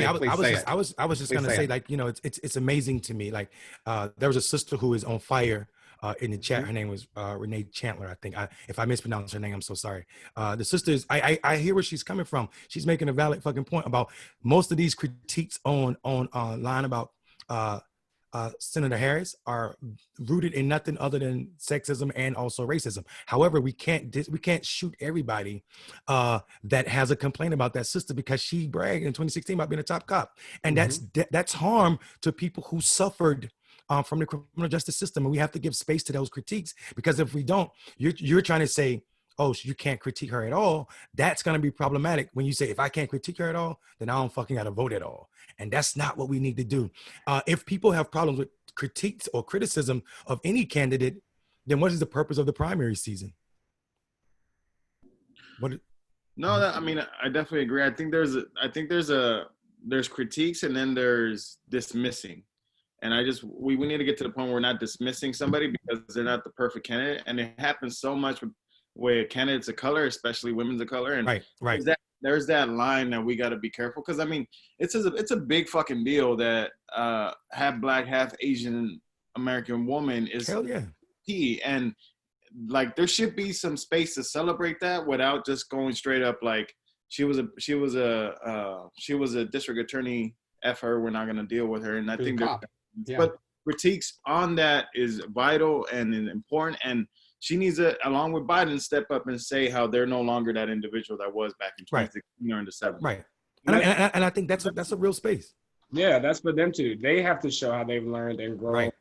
I was just gonna say, like, it's amazing to me. Like, there was a sister who is on fire in the chat. Her name was Renee Chandler, I think. If I mispronounce her name, I'm so sorry. The sister is, I hear where she's coming from. She's making a valid fucking point about most of these critiques online about Senator Harris are rooted in nothing other than sexism and also racism. However, we can't shoot everybody that has a complaint about that sister because she bragged in 2016 about being a top cop, and that's harm to people who suffered from the criminal justice system, and we have to give space to those critiques, because if we don't, you're trying to say, oh, so you can't critique her at all. That's going to be problematic when you say, if I can't critique her at all, then I don't fucking got to vote at all. And that's not what we need to do. If people have problems with critiques or criticism of any candidate, then what is the purpose of the primary season? I mean, I definitely agree. I think there's critiques, and then there's dismissing. And we need to get to the point where we're not dismissing somebody because they're not the perfect candidate. And it happens so much with candidates of color, especially women of color. And right. There's that line that we got to be careful, because I mean, it's a big fucking deal that half black, half Asian American woman is key, and like there should be some space to celebrate that without just going straight up like she was a district attorney. F her, we're not gonna deal with her. And I think but critiques on that is vital and important, and she needs to, along with Biden, step up and say how they're no longer that individual that was back in 2016 or in the 70s. Right. And I think that's a real space. Yeah, that's for them too. They have to show how they've learned and grown. Right.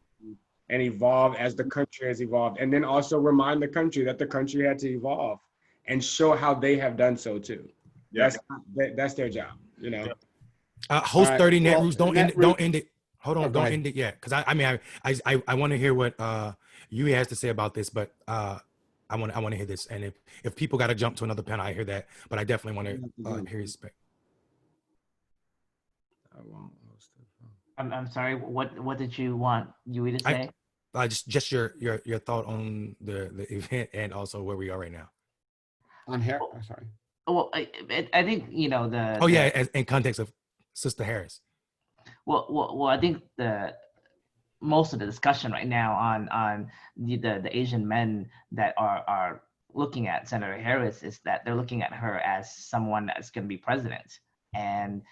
And evolve as the country has evolved, and then also remind the country that the country had to evolve and show how they have done so too. Yeah. That's their job, you know. Host 30 net rules. Don't end it. Hold on, Oh, don't end it yet, because I want to hear what Yui has to say about this, but I want to hear this, and if people got to jump to another panel, I hear that, but I definitely want to hear his spec. I won't host it. I'm sorry. What did you want Yui to say? Just your thought on the event and also where we are right now. On here. Oh, sorry. Well, I think the. Oh yeah, in context of Sister Harris. Well, I think most of the discussion right now on the Asian men that are looking at Senator Harris is that they're looking at her as someone that's going to be president. And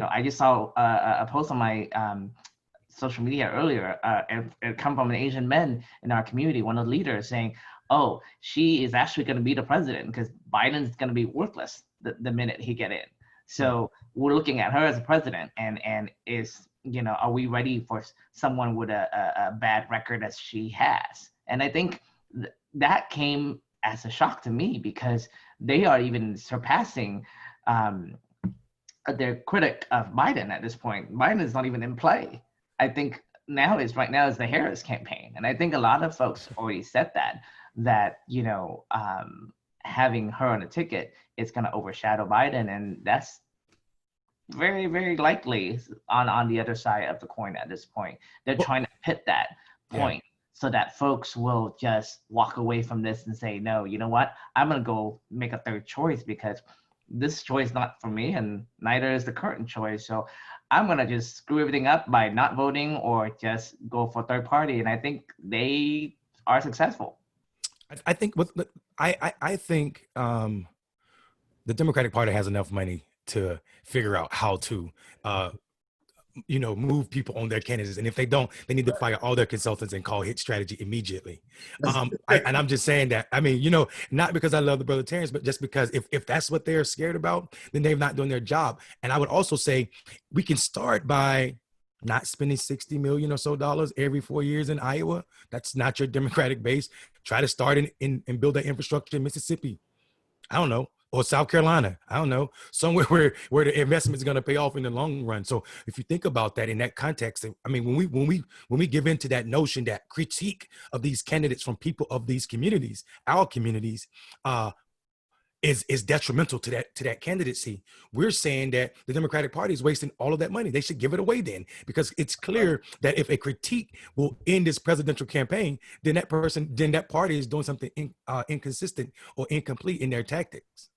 I just saw a post on my social media earlier. It come from an Asian man in our community, one of the leaders, saying, "Oh, she is actually going to be the president because Biden's going to be worthless the minute he get in." So we're looking at her as a president, and is are we ready for someone with a bad record as she has? And I think that came as a shock to me because they are even surpassing their critic of Biden at this point. Biden is not even in play. I think right now is the Harris campaign, and I think a lot of folks already said that having her on a ticket is going to overshadow Biden, and that's very, very likely on the other side of the coin at this point. They're trying to pit that point so that folks will just walk away from this and say, no, you know what? I'm going to go make a third choice because this choice is not for me, and neither is the current choice. So I'm going to just screw everything up by not voting or just go for third party. And I think they are successful. I think I think the Democratic Party has enough money to figure out how to move people on their candidates, and if they don't, they need to fire all their consultants and call hit strategy immediately. And I'm just saying that, not because I love the brother Terrence, but just because if that's what they're scared about, then they're not doing their job. And I would also say we can start by not spending $60 million or so every 4 years in Iowa. That's not your Democratic base. Try to start and build that infrastructure in Mississippi. I don't know. Or South Carolina, I don't know, somewhere where the investment is going to pay off in the long run. So if you think about that in that context, when we give into that notion, that critique of these candidates from people of these communities, our communities, is detrimental to that candidacy. We're saying that the Democratic Party is wasting all of that money. They should give it away then, because it's clear that if a critique will end this presidential campaign, then that party is doing something inconsistent or incomplete in their tactics.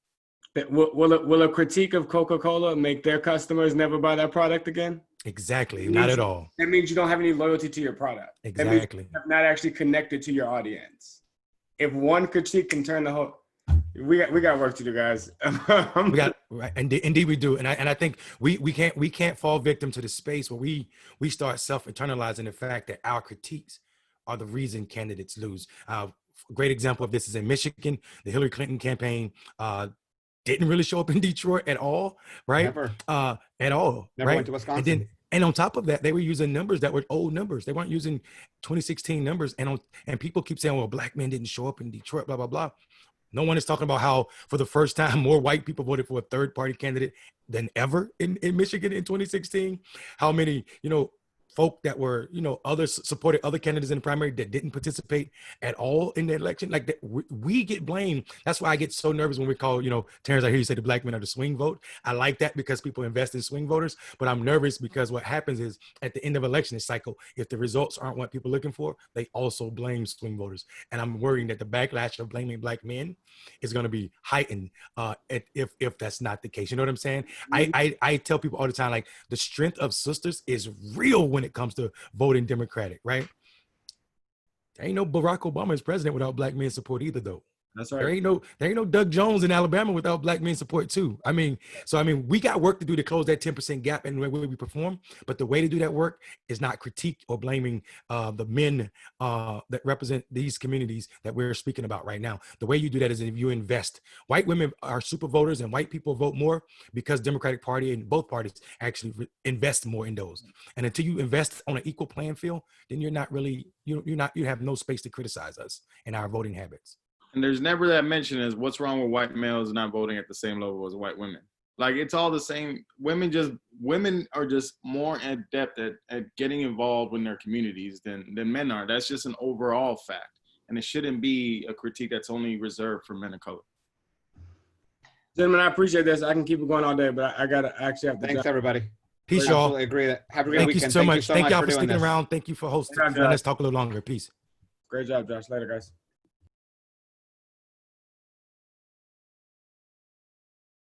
Will a critique of Coca-Cola make their customers never buy that product again? Exactly, not at all. That means you don't have any loyalty to your product. Exactly. That means you're not actually connected to your audience. If one critique can turn the whole, we got work to do, guys. Indeed we do, and I think we can't fall victim to the space where we start self-internalizing the fact that our critiques are the reason candidates lose. A great example of this is in Michigan. The Hillary Clinton campaign didn't really show up in Detroit at all, right? Never. At all. Never right? went to Wisconsin. And on top of that, they were using numbers that were old numbers. They weren't using 2016 numbers. And people keep saying, well, black men didn't show up in Detroit, blah, blah, blah. No one is talking about how, for the first time, more white people voted for a third-party candidate than ever in Michigan in 2016. How many, folk that were, others supported other candidates in the primary that didn't participate at all in the election. Like that, we get blamed. That's why I get so nervous when we call, Terrence, I hear you say the black men are the swing vote. I like that because people invest in swing voters, but I'm nervous because what happens is at the end of election cycle, if the results aren't what people are looking for, they also blame swing voters. And I'm worrying that the backlash of blaming black men is going to be heightened if that's not the case. You know what I'm saying? I tell people all the time, like, the strength of sisters is real when it comes to voting Democratic, right? There ain't no Barack Obama as president without black men support either, though. That's There right. ain't no Doug Jones in Alabama without black men support too. I mean, we got work to do to close that 10% gap in the way we perform. But the way to do that work is not critique or blaming the men that represent these communities that we're speaking about right now. The way you do that is if you invest. White women are super voters, and white people vote more because Democratic Party and both parties actually invest more in those. And until you invest on an equal playing field, then you're not really you have no space to criticize us and our voting habits. And there's never that mention as what's wrong with white males not voting at the same level as white women. Like, it's all the same. Women are just more adept at getting involved in their communities than men are. That's just an overall fact. And it shouldn't be a critique that's only reserved for men of color. Gentlemen, I appreciate this. I can keep it going all day, but I gotta actually have to. Thanks, everybody. Peace, y'all. Absolutely agree. Have a great Thank weekend. you so much. Thank y'all for doing sticking this. around. Thank you for hosting. Yeah, Let's talk a little longer. Peace. Great job, Josh. Later, guys.